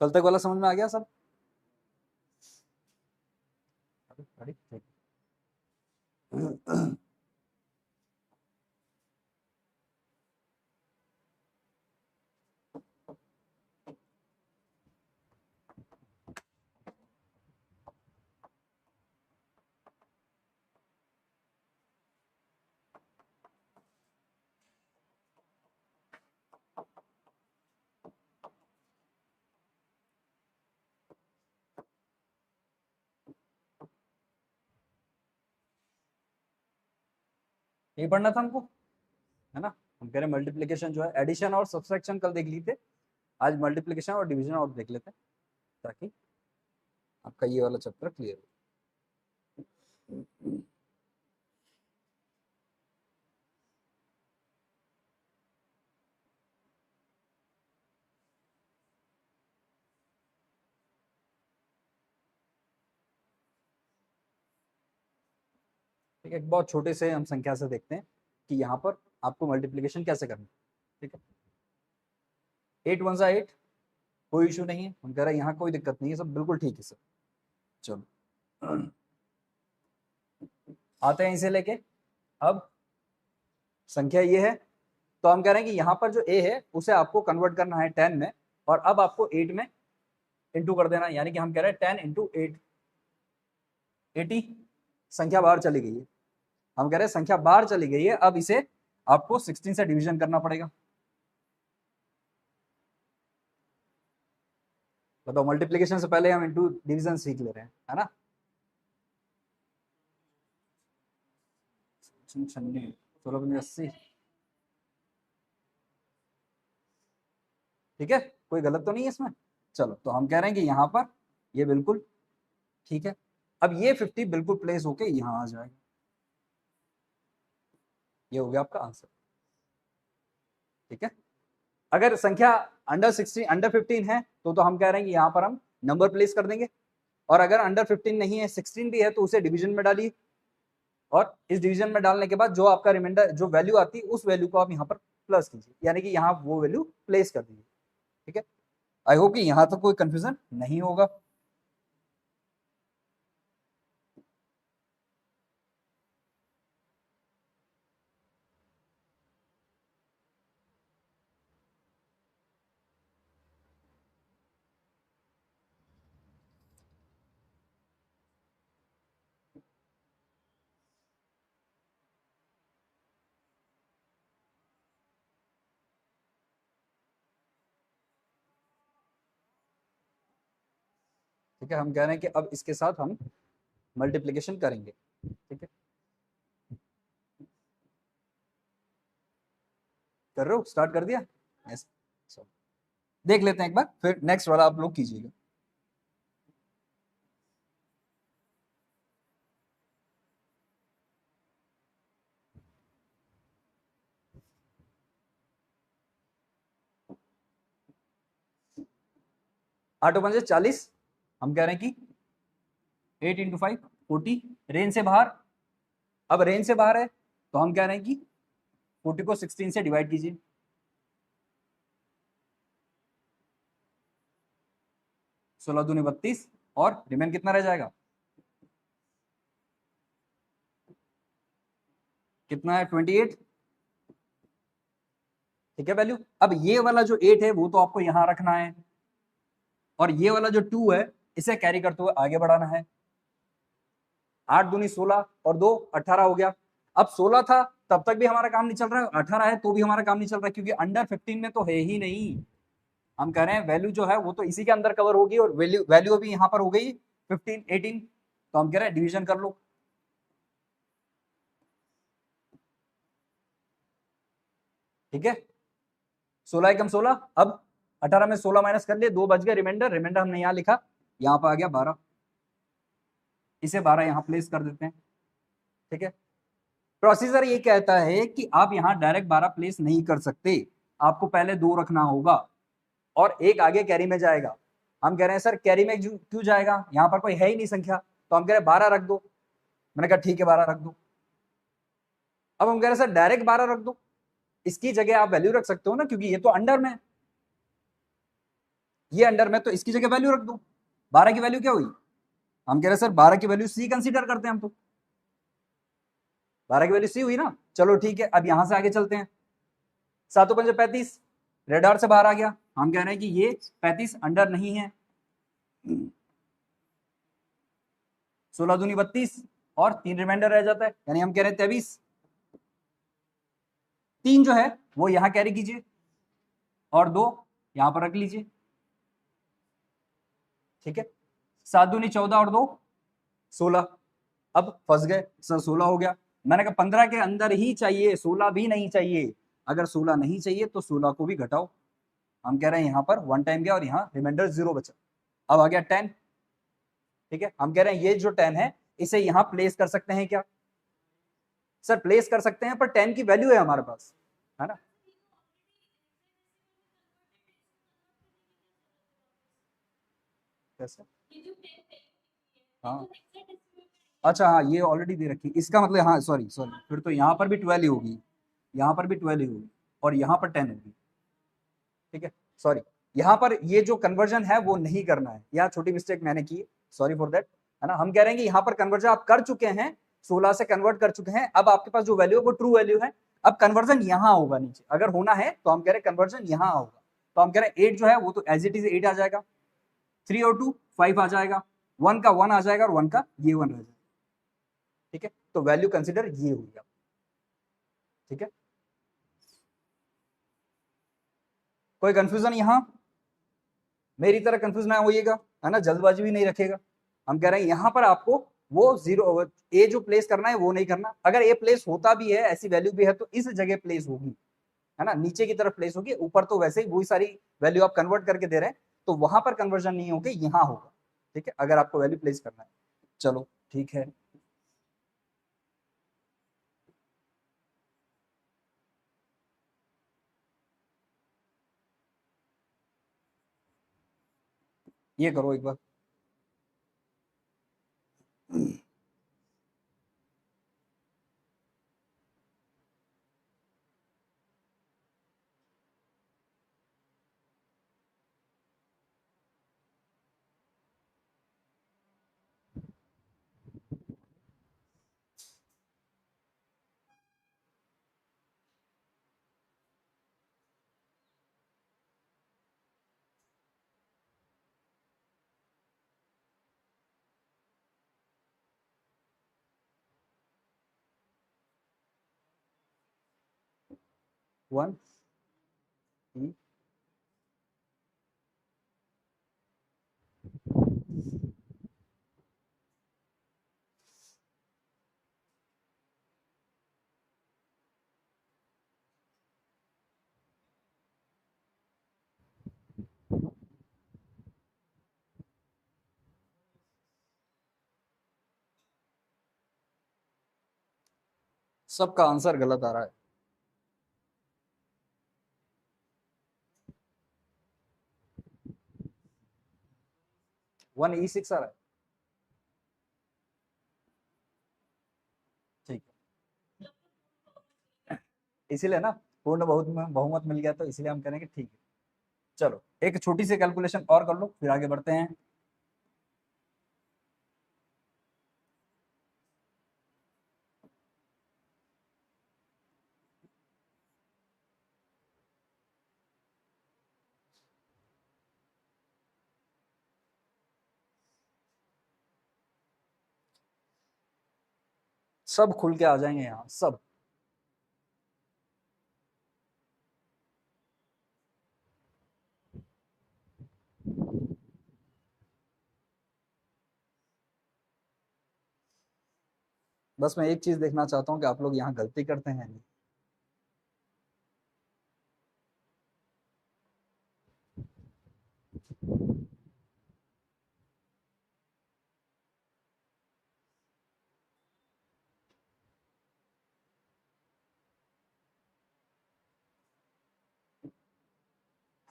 कल तक वाला समझ में आ गया सब? ये पढ़ना था हमको, है ना? हम कह रहे मल्टीप्लिकेशन जो है, एडिशन और सब्सट्रैक्शन कल देख लिए थे, आज मल्टीप्लिकेशन और डिवीजन और देख लेते हैं ताकि आपका ये वाला चैप्टर क्लियर हो। ठीक है, बहुत छोटे से हम संख्या से देखते हैं कि यहाँ पर आपको मल्टीप्लिकेशन कैसे करना है। ठीक है, 8 1 8, कोई इशू नहीं है, हम कह रहे हैं यहाँ कोई दिक्कत नहीं है, सब बिल्कुल ठीक है सर। चलो आते हैं इसे लेके। अब संख्या ये है, तो हम कह रहे हैं कि यहाँ पर जो a है उसे आपको कन्वर्ट करना है 10 में, और अब आपको 8 में इंटू कर देना, यानी कि हम कह रहे हैं 10 इंटू 8, 80। संख्या बाहर चली गई है, हम कह रहे हैं संख्या बाहर चली गई है, अब इसे आपको 16 से डिवीजन करना पड़ेगा। बताओ, मल्टीप्लिकेशन से पहले हम इंटू डिवीजन सीख ले रहे हैं, है ना? 96, 16 ठीक है, कोई गलत तो नहीं है इसमें? चलो, तो हम कह रहे हैं कि यहाँ पर ये बिल्कुल ठीक है। अब ये 50 बिल्कुल प्लेस होके यहाँ आ जाएगा, ये हो गया आपका आंसर। ठीक है, अगर संख्या अंडर 16 अंडर 15 है तो हम कह रहे हैं कि यहाँ पर हम नंबर प्लेस कर देंगे, और अगर अंडर 15 नहीं है, 16 भी है, तो उसे डिवीजन में डालिए, और इस डिवीजन में डालने के बाद जो आपका रिमाइंडर जो वैल्यू आती है उस वैल्यू को आप यहाँ पर प्लस कीजिए, यानी कि यहाँ वो वैल्यू प्लेस कर दीजिए। ठीक है, आई होप कि यहाँ तक कोई कंफ्यूजन नहीं होगा। ठीक है, हम कह रहे हैं कि अब इसके साथ हम मल्टीप्लिकेशन करेंगे। ठीक है, कर रहे हो? स्टार्ट कर दिया? yes. देख लेते हैं एक बार, फिर नेक्स्ट वाला आप लोग कीजिएगा। आठ पंजे 40, हम कह रहे हैं कि 8 इंटू 5 40, रेंज से बाहर। अब रेंज से बाहर है तो हम कह रहे हैं कि 40 को 16 से डिवाइड कीजिए, 16 दूनी 32, और रिमेन कितना रह जाएगा? कितना है? 28। ठीक है वैल्यू। अब ये वाला जो 8 है वो तो आपको यहां रखना है, और ये वाला जो 2 है इसे कैरी करते हुए आगे बढ़ाना है। 8 दूनी 16 और 2 18 हो गया। अब 16 था तब तक भी हमारा काम नहीं चल रहा है, 18 है तो भी हमारा काम नहीं चल रहा है, क्योंकि अंडर 15 में तो है ही नहीं। हम कह रहे हैं वैल्यू जो है वो तो इसी के अंदर कवर होगी, और वैल्यू वैल्यू अभी यहाँ पर हो गई 15 18, तो हम कह रहे हैं डिवीजन कर लो। ठीक है, 16 एकम 16, अब 18 में 16 माइनस कर लिए, 2 बच गए, रिमाइंडर रिमाइंडर हमने यहाँ लिखा, यहाँ पर आ गया 12, इसे 12 यहाँ प्लेस कर देते हैं। ठीक है, प्रोसीजर ये कहता है कि आप यहाँ डायरेक्ट 12 प्लेस नहीं कर सकते, आपको पहले 2 रखना होगा, और एक आगे कैरी में जाएगा। हम कह रहे हैं सर कैरी में क्यों जाएगा, यहाँ पर कोई है ही नहीं संख्या, तो हम कह रहे हैं 12 रख दो। मैंने कहा ठीक है 12 रख दो। अब हम कह रहे हैं सर डायरेक्ट 12 रख दो, इसकी जगह आप वैल्यू रख सकते हो ना, क्योंकि ये तो अंडर में है। ये अंडर में, तो इसकी जगह वैल्यू रख दो। 12 की वैल्यू क्या हुई? हम कह रहे हैं सर 12 की वैल्यू सी कंसीडर करते हैं हम, तो 12 की वैल्यू सी हुई ना। चलो ठीक है, अब यहां से आगे चलते हैं। 7×5 = 35, रेड आर से बाहर आ गया। हम कह रहे हैं कि ये 35 अंडर नहीं है। 16×2 = 32 और 3 रिमाइंडर रह जाता है, यानी हम कह रहे हैं 23। 3 जो है वो यहां कैरी कीजिए और 2 यहां पर रख लीजिए, ठीक है। 7×2 = 14 और 2 16। अब फंस गए सर, 16 हो गया। मैंने कहा 15 के अंदर ही चाहिए, 16 भी नहीं चाहिए। अगर 16 नहीं चाहिए तो 16 को भी घटाओ। हम कह रहे हैं यहाँ पर 1 टाइम गया और यहाँ रिमाइंडर 0 बचा। अब आ गया 10, ठीक है। हम कह रहे हैं ये जो 10 है इसे यहाँ प्लेस कर सकते हैं क्या? सर प्लेस कर सकते हैं, पर 10 की वैल्यू है हमारे पास, है ना। कैसे? हाँ, अच्छा हाँ, ये ऑलरेडी दे रखी, इसका मतलब हाँ, सॉरी सॉरी, फिर तो यहाँ पर भी 12 ही होगी, यहाँ पर भी 12 ही होगी और यहाँ पर 10 होगी, ठीक है। सॉरी, यहाँ पर ये जो कन्वर्जन है वो नहीं करना है, यहाँ छोटी मिस्टेक मैंने की, सॉरी फॉर दैट, है ना। हम कह रहे हैं कि यहाँ पर कन्वर्जन आप कर चुके हैं, 16 से कन्वर्ट कर चुके हैं, अब आपके पास जो वैल्यू है वो ट्रू वैल्यू है। अब कन्वर्जन यहाँ होगा नीचे, अगर होना है तो हम कह रहे हैं कन्वर्जन यहाँ होगा। तो हम कह रहे हैं 8 जो है वो तो एज इट इज 8 आ जाएगा, 3 और 2 5 आ जाएगा, 1 का 1 आ जाएगा और 1 का ये 1 रह जाएगा, ठीक है। तो वैल्यू कंसिडर ये हो गया, ठीक है। कोई कंफ्यूजन यहाँ? मेरी तरह कंफ्यूज ना होइएगा, है ना, जल्दबाजी भी नहीं रखेगा। हम कह रहे हैं यहाँ पर आपको वो जीरो ए जो प्लेस करना है वो नहीं करना। अगर ए प्लेस होता भी है, ऐसी वैल्यू भी है, तो इस जगह प्लेस होगी, है ना, नीचे की तरफ प्लेस होगी। ऊपर तो वैसे ही वही सारी वैल्यू आप कन्वर्ट करके दे रहे हैं, तो वहां पर कन्वर्जन नहीं होगी, यहाँ होगा, ठीक है, अगर आपको वैल्यू प्लेस करना है। चलो ठीक है। ये करो एक बार। वन सबका आंसर गलत आ रहा है। 1E6 आ रहा है, ठीक है। इसीलिए ना, पूर्ण बहुत में बहुमत मिल गया, तो इसलिए हम करेंगे, ठीक है। चलो एक छोटी सी कैलकुलेशन और कर लो, फिर आगे बढ़ते हैं। सब खुल के आ जाएंगे यहाँ सब। बस मैं एक चीज देखना चाहता हूँ कि आप लोग यहाँ गलती करते हैं नहीं।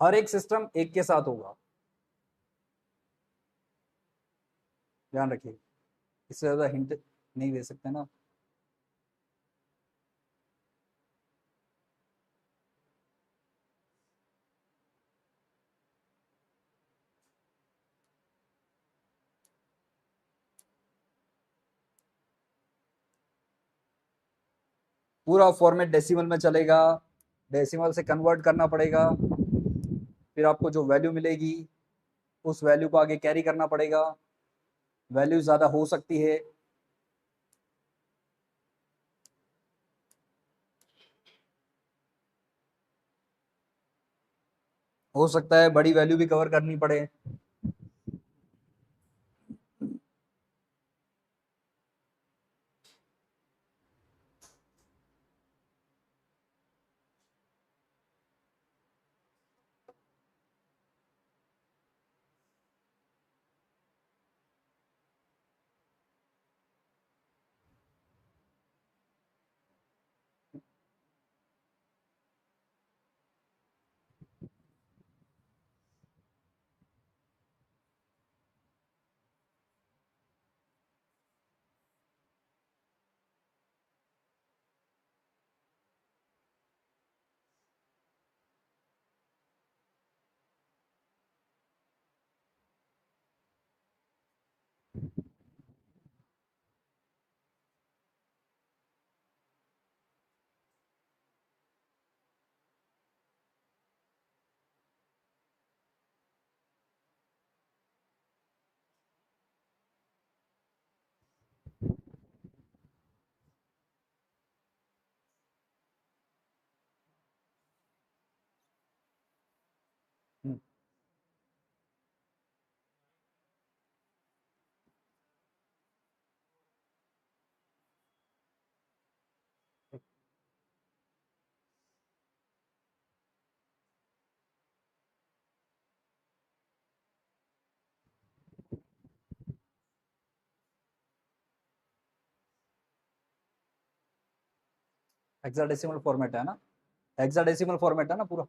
हर एक सिस्टम एक के साथ होगा, ध्यान रखिए, इससे ज्यादा हिंट नहीं दे सकते ना। पूरा फॉर्मेट डेसिमल में चलेगा, डेसिमल से कन्वर्ट करना पड़ेगा, फिर आपको जो वैल्यू मिलेगी उस वैल्यू को आगे कैरी करना पड़ेगा, वैल्यू ज़्यादा हो सकती है, हो सकता है बड़ी वैल्यू भी कवर करनी पड़े। हेक्साडेसिमल फॉर्मेट है ना, हेक्साडेसिमल फॉर्मेट है ना पूरा,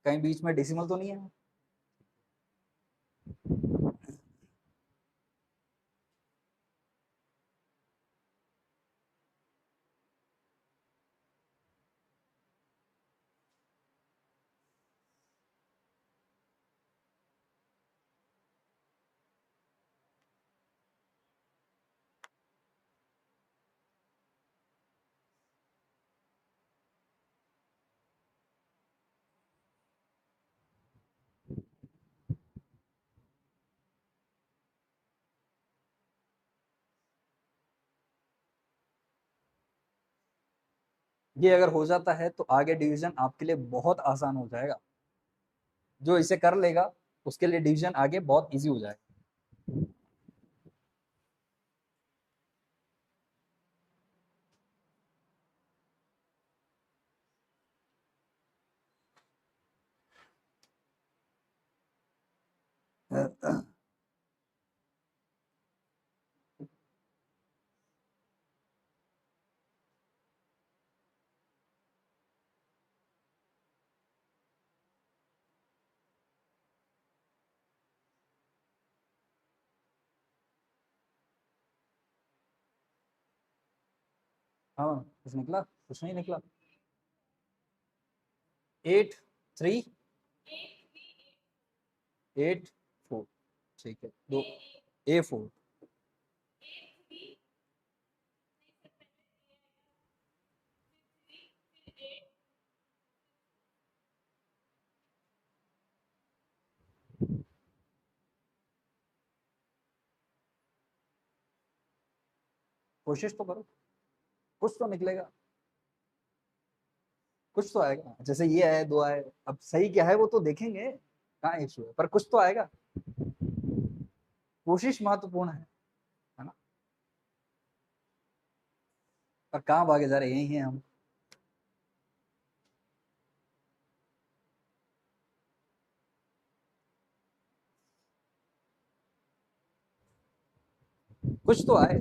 कहीं बीच में डेसिमल तो नहीं है। ये अगर हो जाता है तो आगे डिवीजन आपके लिए बहुत आसान हो जाएगा, जो इसे कर लेगा उसके लिए डिवीजन आगे बहुत इजी हो जाएगा। हाँ कुछ निकला, कुछ नहीं निकला। 8 3 8 4, ठीक है, दो A4। कोशिश तो करो, कुछ तो निकलेगा, कुछ तो आएगा। जैसे ये आए, दो आए, अब सही क्या है वो तो देखेंगे, कहाँ इशू है, पर कुछ तो आएगा। कोशिश महत्वपूर्ण है ना। पर कहाँ भागे जा रहे, यही हैं हम। कुछ तो आए।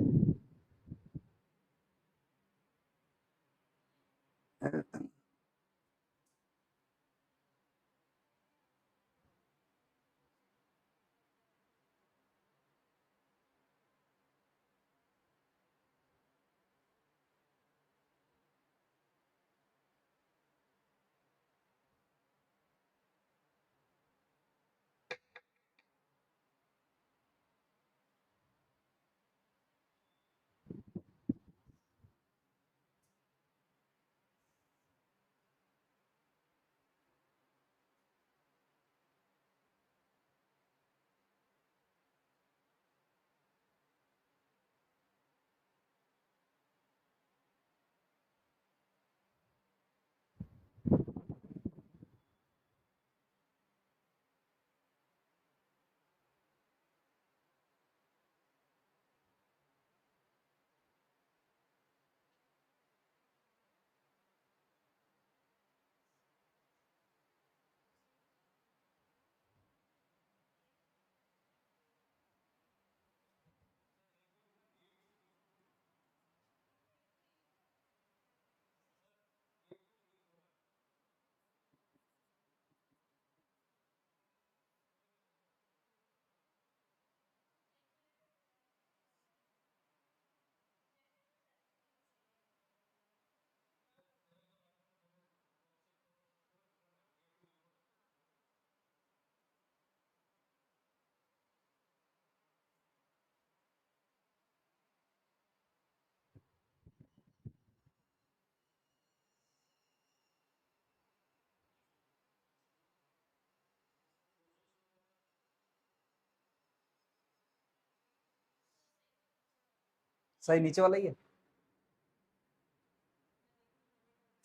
सही नीचे वाला ही है।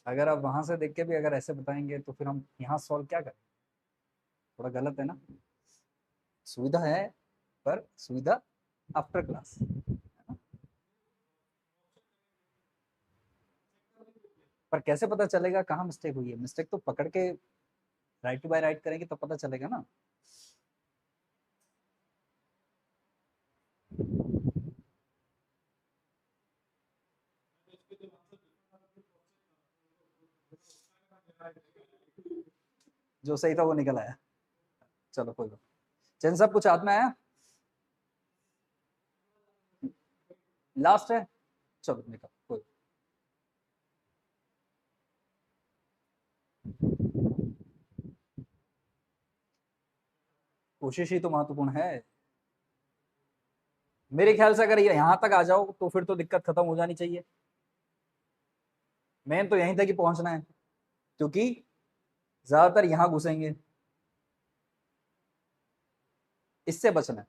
अगर आप वहां से देख के भी अगर ऐसे बताएंगे तो फिर हम यहाँ सॉल्व क्या करें, थोड़ा गलत है ना। सुविधा है, पर सुविधा आफ्टर क्लास। पर कैसे पता चलेगा कहाँ मिस्टेक हुई है? मिस्टेक तो पकड़ के राइट टू बाय राइट करेंगे तो पता चलेगा ना। जो सही था वो निकल आया। चलो कोई बात। चैन साहब कुछ हाथ में आया? लास्ट है, चलो निकल कोई। कोशिश ही तो महत्वपूर्ण है। मेरे ख्याल से अगर ये यहाँ तक आ जाओ तो फिर तो दिक्कत खत्म हो जानी चाहिए। मेन तो यहीं तक ही पहुंचना है, क्योंकि ज्यादातर यहाँ घुसेंगे, इससे बचना है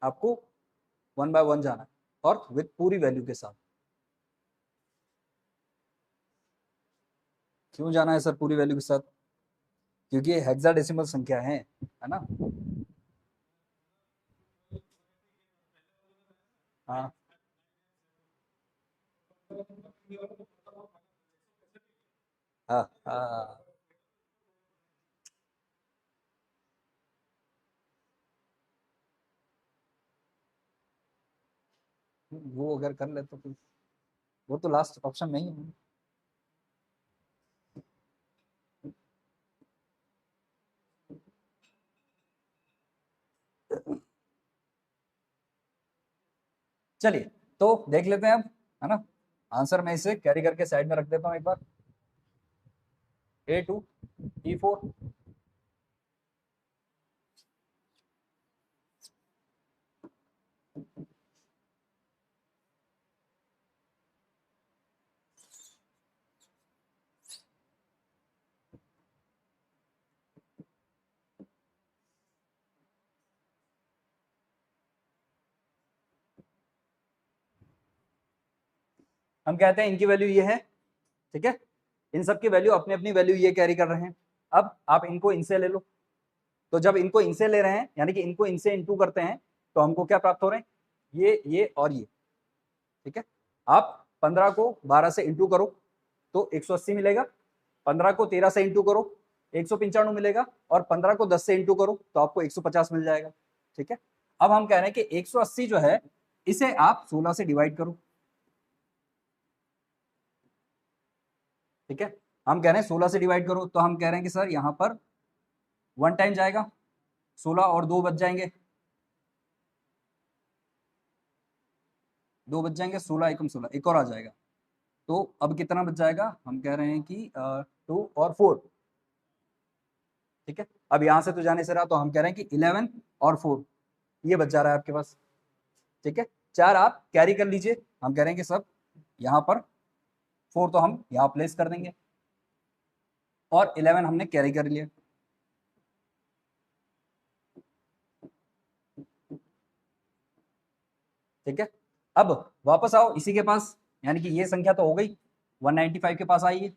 आपको। वन बाय वन जाना है और विद पूरी वैल्यू के साथ। क्यों जाना है सर पूरी वैल्यू के साथ? क्योंकि ये हेक्साडेसिमल संख्या है ना। हाँ हाँ हाँ। वो अगर कर ले तो फिर वो तो लास्ट ऑप्शन नहीं है। चलिए तो देख लेते हैं अब, है ना। आंसर मैं इसे कैरी करके साइड में रख देता हूँ एक बार। A2 E4। हम कहते हैं इनकी वैल्यू ये है, ठीक है। इन सब की वैल्यू अपनी अपनी वैल्यू ये कैरी कर रहे हैं। अब आप इनको इनसे ले लो। तो जब इनको इनसे ले रहे हैं यानी कि इनको इनसे इंटू करते हैं तो हमको क्या प्राप्त हो रहे हैं? ये और ये, ठीक है। आप 15 को 12 से इंटू करो तो 180 मिलेगा। 15 को 13 से इंटू करो 195 मिलेगा। और 15 को 10 से इंटू करो तो आपको 150 मिल जाएगा, ठीक है। अब हम कह रहे हैं कि 180 जो है इसे आप 16 से डिवाइड करो, ठीक है। हम कह रहे हैं 16 से डिवाइड करो तो हम कह रहे हैं कि सर यहाँ पर 1 टाइम जाएगा, 16 और 2 बच जाएंगे, 2 बच जाएंगे, 16 एकम 16, एक और आ जाएगा। तो अब कितना बच जाएगा? हम कह रहे हैं कि 2 और 4, ठीक है। अब यहां से तो जाने से रहा तो हम कह रहे हैं कि 11 और 4 ये बच जा रहा है आपके पास, ठीक है। 4 आप कैरी कर लीजिए। हम कह रहे हैं कि सब यहाँ पर 4 तो हम यहाँ प्लेस कर देंगे और 11 हमने कैरी कर लिया, ठीक है। अब वापस आओ इसी के पास, यानी कि ये संख्या तो हो गई 195 के पास आई है।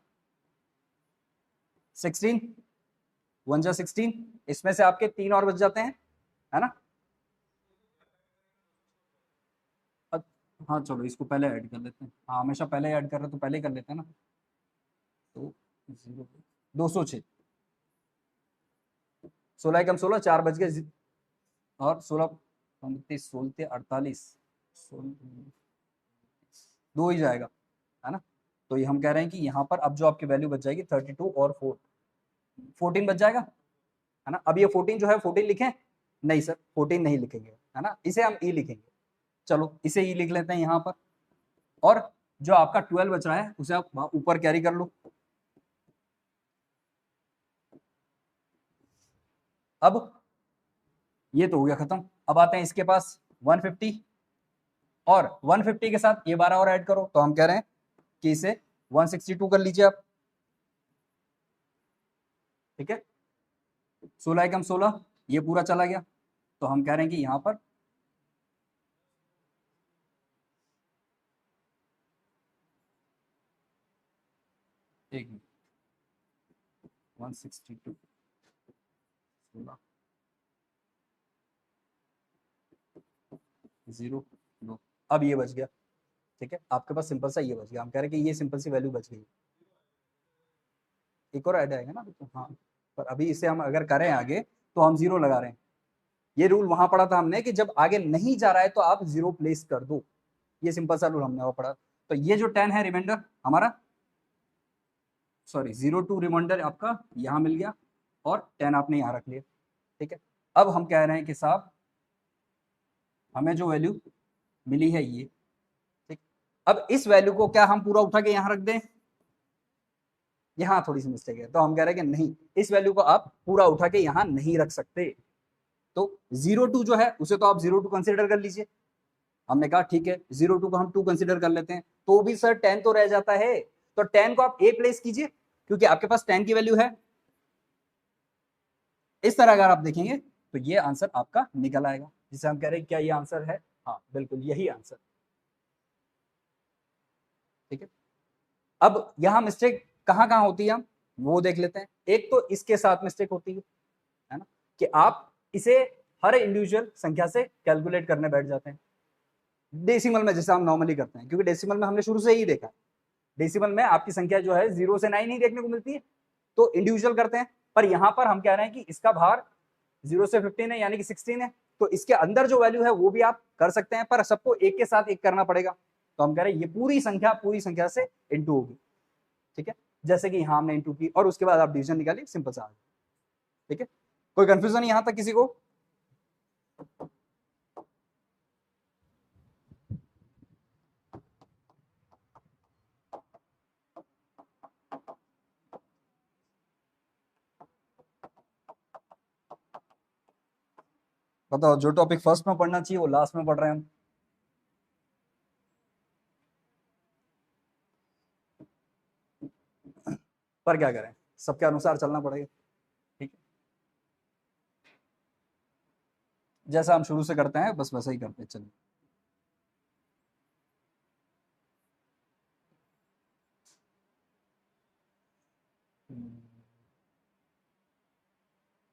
16 1 जा 16, इसमें से आपके 3 और बच जाते हैं, है ना। हाँ चलो इसको पहले ऐड कर लेते हैं। हाँ हमेशा पहले ऐड कर रहे तो पहले ही कर लेते हैं ना। तो 206, 16 एकम 16, 4 बज गए। और 16 29 16 48, 2 ही जाएगा, है ना। तो ये हम कह रहे हैं कि यहाँ पर अब जो आपकी वैल्यू बच जाएगी 32 और 4 14 बच जाएगा, है ना। अब ये 14 जो है 14 लिखें? नहीं सर 14 नहीं लिखेंगे, है ना, इसे हम ई लिखेंगे। चलो इसे ई लिख लेते हैं यहाँ पर। और जो आपका 12 बच रहा है उसे आप ऊपर कैरी कर लो। अब ये तो हो गया खत्म। अब आते हैं इसके पास 150, और 150 के साथ ये 12 और ऐड करो तो हम कह रहे हैं कि इसे 162 कर लीजिए आप, ठीक है। 16 एकम 16 ये पूरा चला गया तो हम कह रहे हैं कि यहाँ पर एक मिनट, 162 16 0 2, अब ये बच गया। ठीक है, आपके पास सिंपल सा ये बच गया। हम कह रहे हैं कि ये सिंपल सी वैल्यू बच गई। एक और ऐड आएगा ना तो हाँ, पर अभी इसे हम अगर करें आगे तो हम 0 लगा रहे हैं। ये रूल वहां पढ़ा था हमने कि जब आगे नहीं जा रहा है तो आप 0 प्लेस कर दो। ये सिंपल सा रूल हमने वो पढ़ा। तो ये जो 10 है रिमाइंडर हमारा, सॉरी 0 टू रिमाइंडर आपका यहाँ मिल गया और 10 आपने यहाँ रख लिया। ठीक है, अब हम कह रहे हैं कि साहब हमें जो वैल्यू मिली है ये, ठीक, अब इस वैल्यू को क्या हम पूरा उठा के यहाँ रख दें? यहाँ थोड़ी सी मिस्टेक है, तो हम कह रहे हैं कि नहीं, इस वैल्यू को आप पूरा उठा के यहाँ नहीं रख सकते। तो 0 टू जो है उसे तो आप 0 टू कंसिडर कर लीजिए। हमने कहा ठीक है 0 टू को हम 2 कंसिडर कर लेते हैं, तो भी सर 10 तो रह जाता है। तो 10 को आप ए प्लेस कीजिए क्योंकि आपके पास 10 की वैल्यू है। इस तरह अगर आप देखेंगे तो ये आंसर आपका निकल आएगा, जिसे हम कह रहे हैं क्या ये आंसर है? हाँ बिल्कुल यही आंसर। ठीक है, अब यहां मिस्टेक कहां कहां होती है हम वो देख लेते हैं। एक तो इसके साथ मिस्टेक होती है ना, कि आप इसे हर इंडिविजुअल संख्या से कैलकुलेट करने बैठ जाते हैं डेसिमल में, जैसे हम नॉर्मली करते हैं, क्योंकि डेसिमल में हमने शुरू से ही देखा, डेसिमल में आपकी संख्या जो है 0 से 9 ही देखने को मिलती है, तो इंडिविजुअल करते हैं। पर यहां पर हम कह रहे हैं कि इसका भार 0 से 15 है यानी कि 16 है, तो इसके अंदर जो वैल्यू है वो भी आप कर सकते हैं, पर सबको एक के साथ एक करना पड़ेगा। तो हम कह रहे हैं ये पूरी संख्या से इंटू होगी। ठीक है, जैसे कि यहां हमने इंटू की और उसके बाद आप डिवीजन निकालिए, सिंपल सा। ठीक है, कोई कंफ्यूजन यहां तक किसी को? बताओ, जो टॉपिक फर्स्ट में पढ़ना चाहिए वो लास्ट में पढ़ रहे हैं हम। पर क्या करें, सबके अनुसार चलना पड़ेगा। ठीक है, जैसा हम शुरू से करते हैं बस वैसा ही करते हैं, चलिए।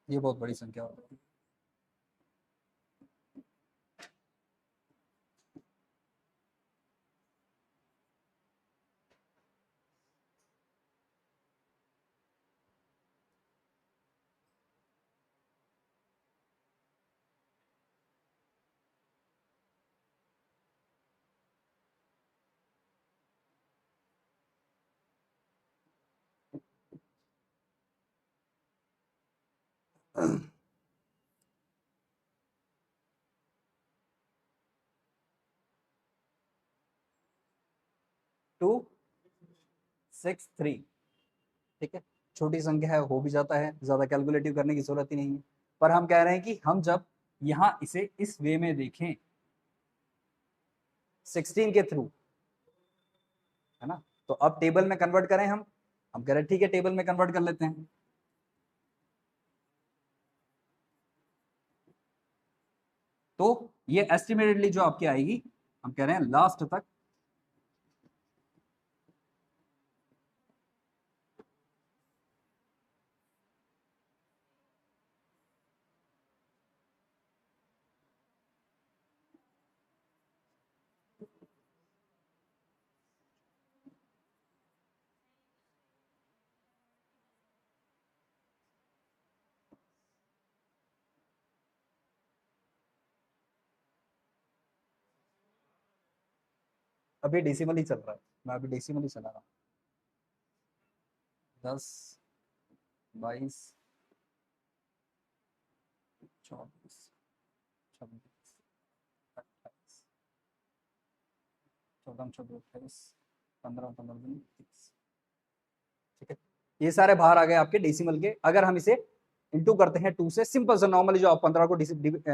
ये बहुत बड़ी संख्या होती है। टू 6 3। ठीक है, छोटी संख्या है, हो भी जाता है, ज्यादा कैलकुलेटिव करने की जरूरत ही नहीं है। पर हम कह रहे हैं कि हम जब यहाँ इसे इस वे में देखें 16 के थ्रू, है ना, तो अब टेबल में कन्वर्ट करें हम कह रहे हैं ठीक है टेबल में कन्वर्ट कर लेते हैं। तो ये एस्टिमेटेडली जो आपकी आएगी, हम कह रहे हैं लास्ट तक अभी डेसिमल ही चल रहा है, मैं अभी डेसिमल ही चला रहा हूँ। 10 22 24 26 28 14 14 28 15 15 30। ठीक है, ये सारे बाहर आ गए आपके डेसिमल के। अगर हम इसे इंटू करते हैं 2 से, सिंपल से नॉर्मली जो आप 15 को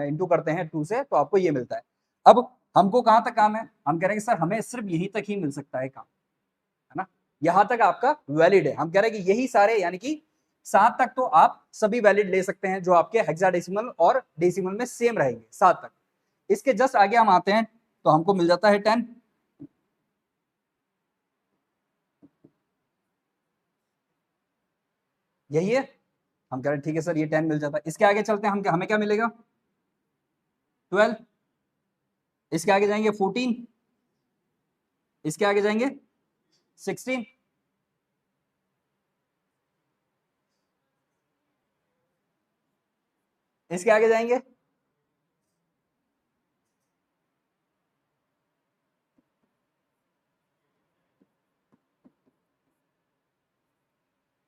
इंटू करते हैं 2 से, तो आपको ये मिलता है। अब हमको कहां तक काम है? हम कह रहे हैं कि सर हमें सिर्फ यहीं तक ही मिल सकता है काम, है ना, यहां तक आपका वैलिड है। हम कह रहे हैं कि यही सारे यानी कि 7 तक तो आप सभी वैलिड ले सकते हैं जो आपके हेक्साडेसिमल और डेसिमल में सेम रहेंगे 7 तक। इसके जस्ट आगे हम आते हैं तो हमको मिल जाता है 10। यही है। हम कह रहे हैं ठीक है सर ये 10 मिल जाता है। इसके आगे चलते हैं, हम हमें क्या मिलेगा 12। इसके आगे जाएंगे 14। इसके आगे जाएंगे 16। इसके आगे जाएंगे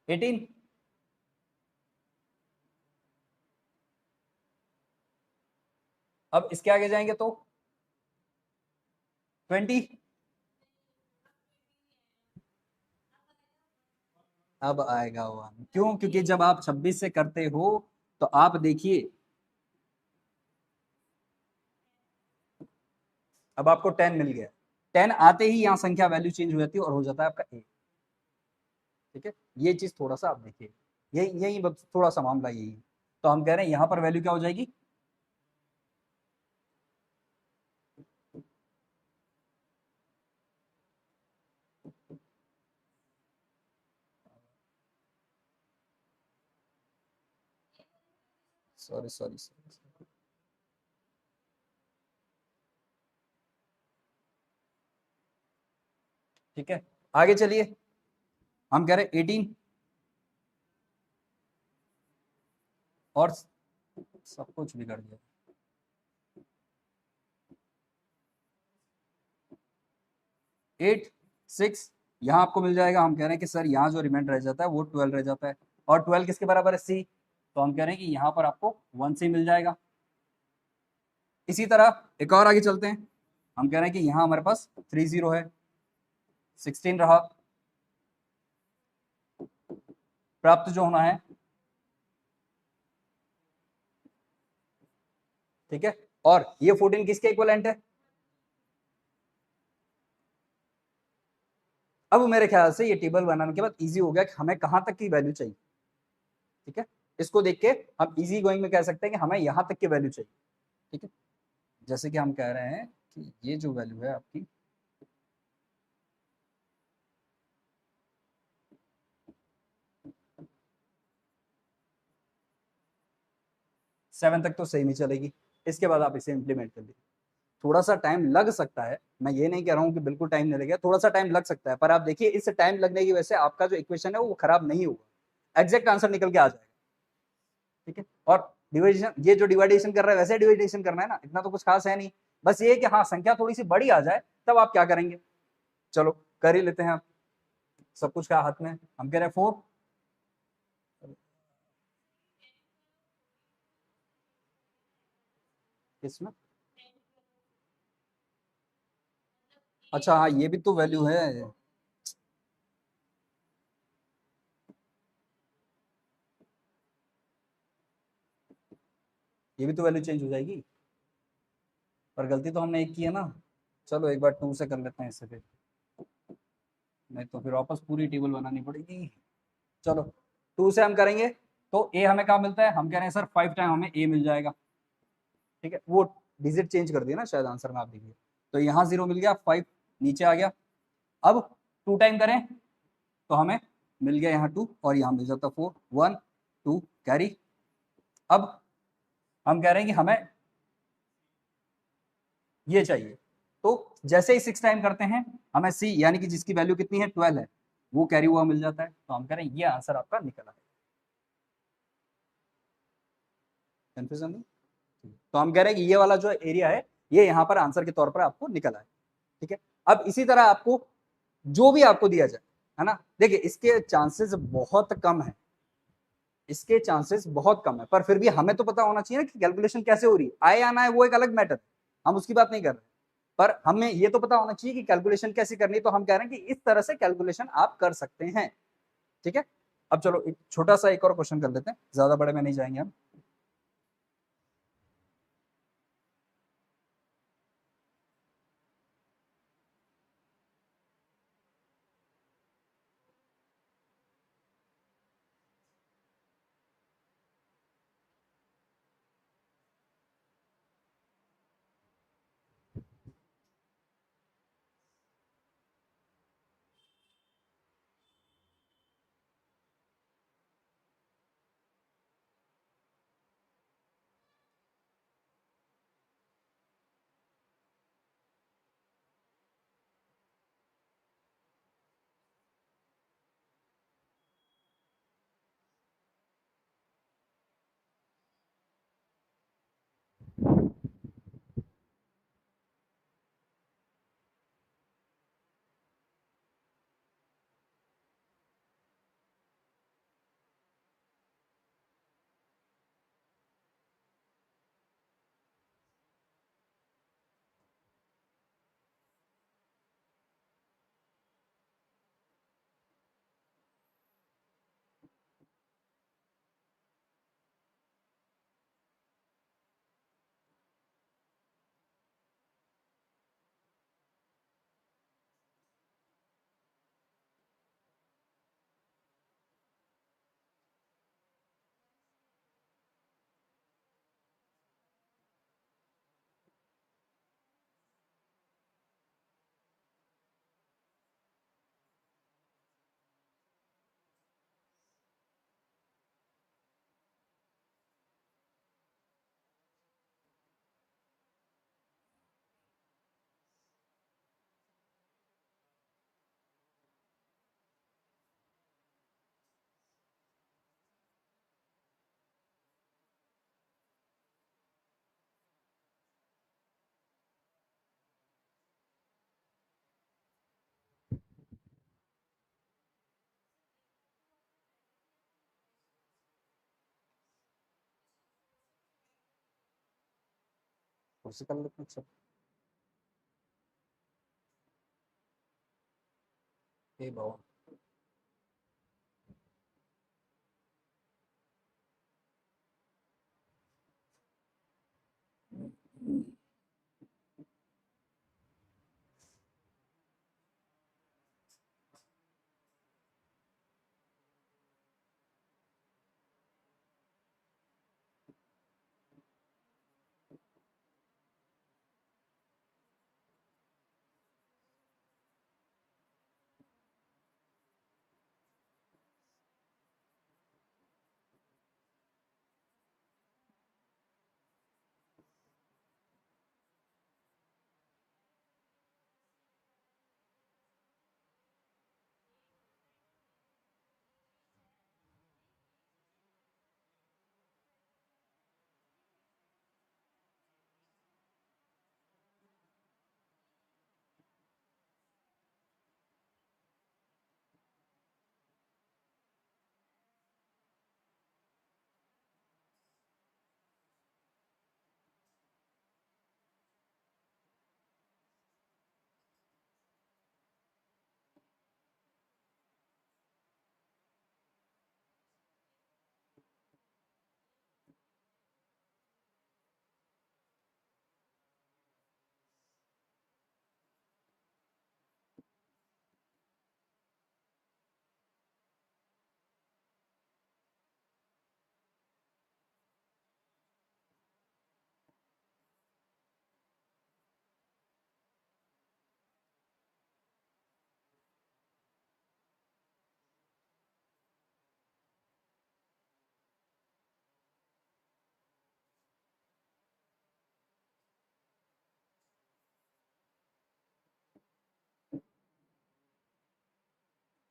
18। अब इसके आगे जाएंगे तो 20। अब आएगा 1। क्यों? क्योंकि जब आप 26 से करते हो तो आप देखिए अब आपको 10 मिल गया। 10 आते ही यहाँ संख्या वैल्यू चेंज हो जाती है और हो जाता है आपका ए। ठीक है, ये चीज थोड़ा सा आप देखिए, यही यही बस थोड़ा सा मामला यही है। तो हम कह रहे हैं यहाँ पर वैल्यू क्या हो जाएगी, सॉरी सॉरी सॉरी, ठीक है आगे चलिए। हम कह रहे हैं 18 और सब कुछ बिगड़ गया। 8 6 यहाँ आपको मिल जाएगा। हम कह रहे हैं कि सर यहाँ जो रिमाइंडर रह जाता है वो 12 रह जाता है, और 12 किसके बराबर है, सी। तो हम कह रहे हैं कि यहाँ पर आपको 1 सी मिल जाएगा। इसी तरह एक और आगे चलते हैं। हम कह रहे हैं कि यहाँ हमारे पास 30 है, 16 रहा, प्राप्त जो होना है, ठीक है। और ये 14 किसके इक्विवेलेंट है। अब मेरे ख्याल से ये टेबल बनाने के बाद इजी हो गया कि हमें कहां तक की वैल्यू चाहिए। ठीक है, इसको देख के हम इजी गोइंग में कह सकते हैं कि हमें यहां तक की वैल्यू चाहिए। ठीक है, जैसे कि हम कह रहे हैं कि ये जो वैल्यू है आपकी 7 तक तो सही नहीं चलेगी, इसके बाद आप इसे इंप्लीमेंट कर लीजिए। थोड़ा सा टाइम लग सकता है, मैं ये नहीं कह रहा हूँ कि बिल्कुल टाइम नहीं लगेगा, थोड़ा सा टाइम लग सकता है, पर आप देखिए इस टाइम लगने की वजह से आपका जो इक्वेशन है वो खराब नहीं होगा, एग्जैक्ट आंसर निकल के आ जाएगा। ठीक है, और डिविजन, ये जो डिवाइडेशन कर रहा है वैसे डिवाइडेशन करना है ना, इतना तो कुछ खास है नहीं। बस ये है कि हाँ संख्या थोड़ी सी बड़ी आ जाए तब आप क्या करेंगे। चलो कर ही लेते हैं आप, सब कुछ का हाथ में। हम कह रहे हैं 4। इसमें अच्छा हाँ ये भी तो वैल्यू है, ये भी तो वैल्यू चेंज हो जाएगी, पर गलती तो हमने एक की है ना। चलो एक बार 2 से कर लेते हैं इससे, फिर नहीं तो फिर वापस पूरी टेबल बनानी पड़ेगी। चलो 2 से हम करेंगे तो ए हमें कहाँ मिलता है, हम कह रहे हैं सर 5 टाइम हमें ए मिल जाएगा। ठीक है, वो डिजिट चेंज कर दिया ना शायद आंसर में, आप देखिए तो यहाँ 0 मिल गया, 5 नीचे आ गया। अब 2 टाइम करें तो हमें मिल गया यहाँ 2 और यहाँ मिल जाता 4, 1 2 कैरी। अब हम कह रहे हैं कि हमें ये चाहिए, तो जैसे ही 6 टाइम करते हैं हमें सी यानी कि जिसकी वैल्यू कितनी है 12 है वो कैरी हुआ मिल जाता है। तो हम कह रहे हैं ये आंसर आपका निकला है। कंफ्यूजन नहीं? तो हम कह रहे हैं कि ये वाला जो एरिया है ये यहाँ पर आंसर के तौर पर आपको निकला है। ठीक है, अब इसी तरह आपको जो भी आपको दिया जाए, है ना, देखिए इसके चांसेस बहुत कम है, इसके चांसेस बहुत कम है, पर फिर भी हमें तो पता होना चाहिए ना कि कैलकुलेशन कैसे हो रही है, आए या ना आए वो एक अलग मैटर है, हम उसकी बात नहीं कर रहे, पर हमें ये तो पता होना चाहिए कि कैलकुलेशन कैसे करनी है। तो हम कह रहे हैं कि इस तरह से कैलकुलेशन आप कर सकते हैं। ठीक है, अब चलो एक छोटा सा एक और क्वेश्चन कर लेते हैं, ज्यादा बड़े में नहीं जाएंगे हम। उससे कर लेते हैं सब। हे भगवान,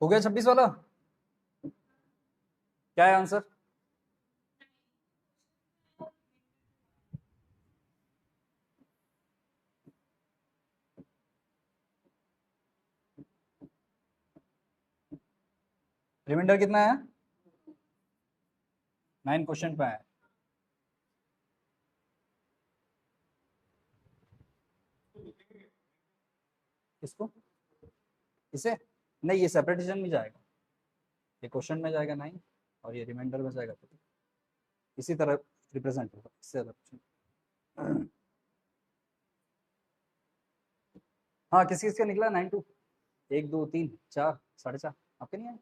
हो गया 26 वाला? क्या है आंसर? रिमाइंडर कितना है? 9 क्वेश्चन पे है। किसको? इसे नहीं, ये सेपरेटेशन में जाएगा, ये क्वेश्चन में जाएगा 9 और ये रिमाइंडर में जाएगा 30। इसी तरह रिप्रेजेंट होगा, इससे ज्यादा कुछ नहीं। हाँ, किस किस का निकला 9 2? 1 2 3 4 4.5 आपके नहीं आए?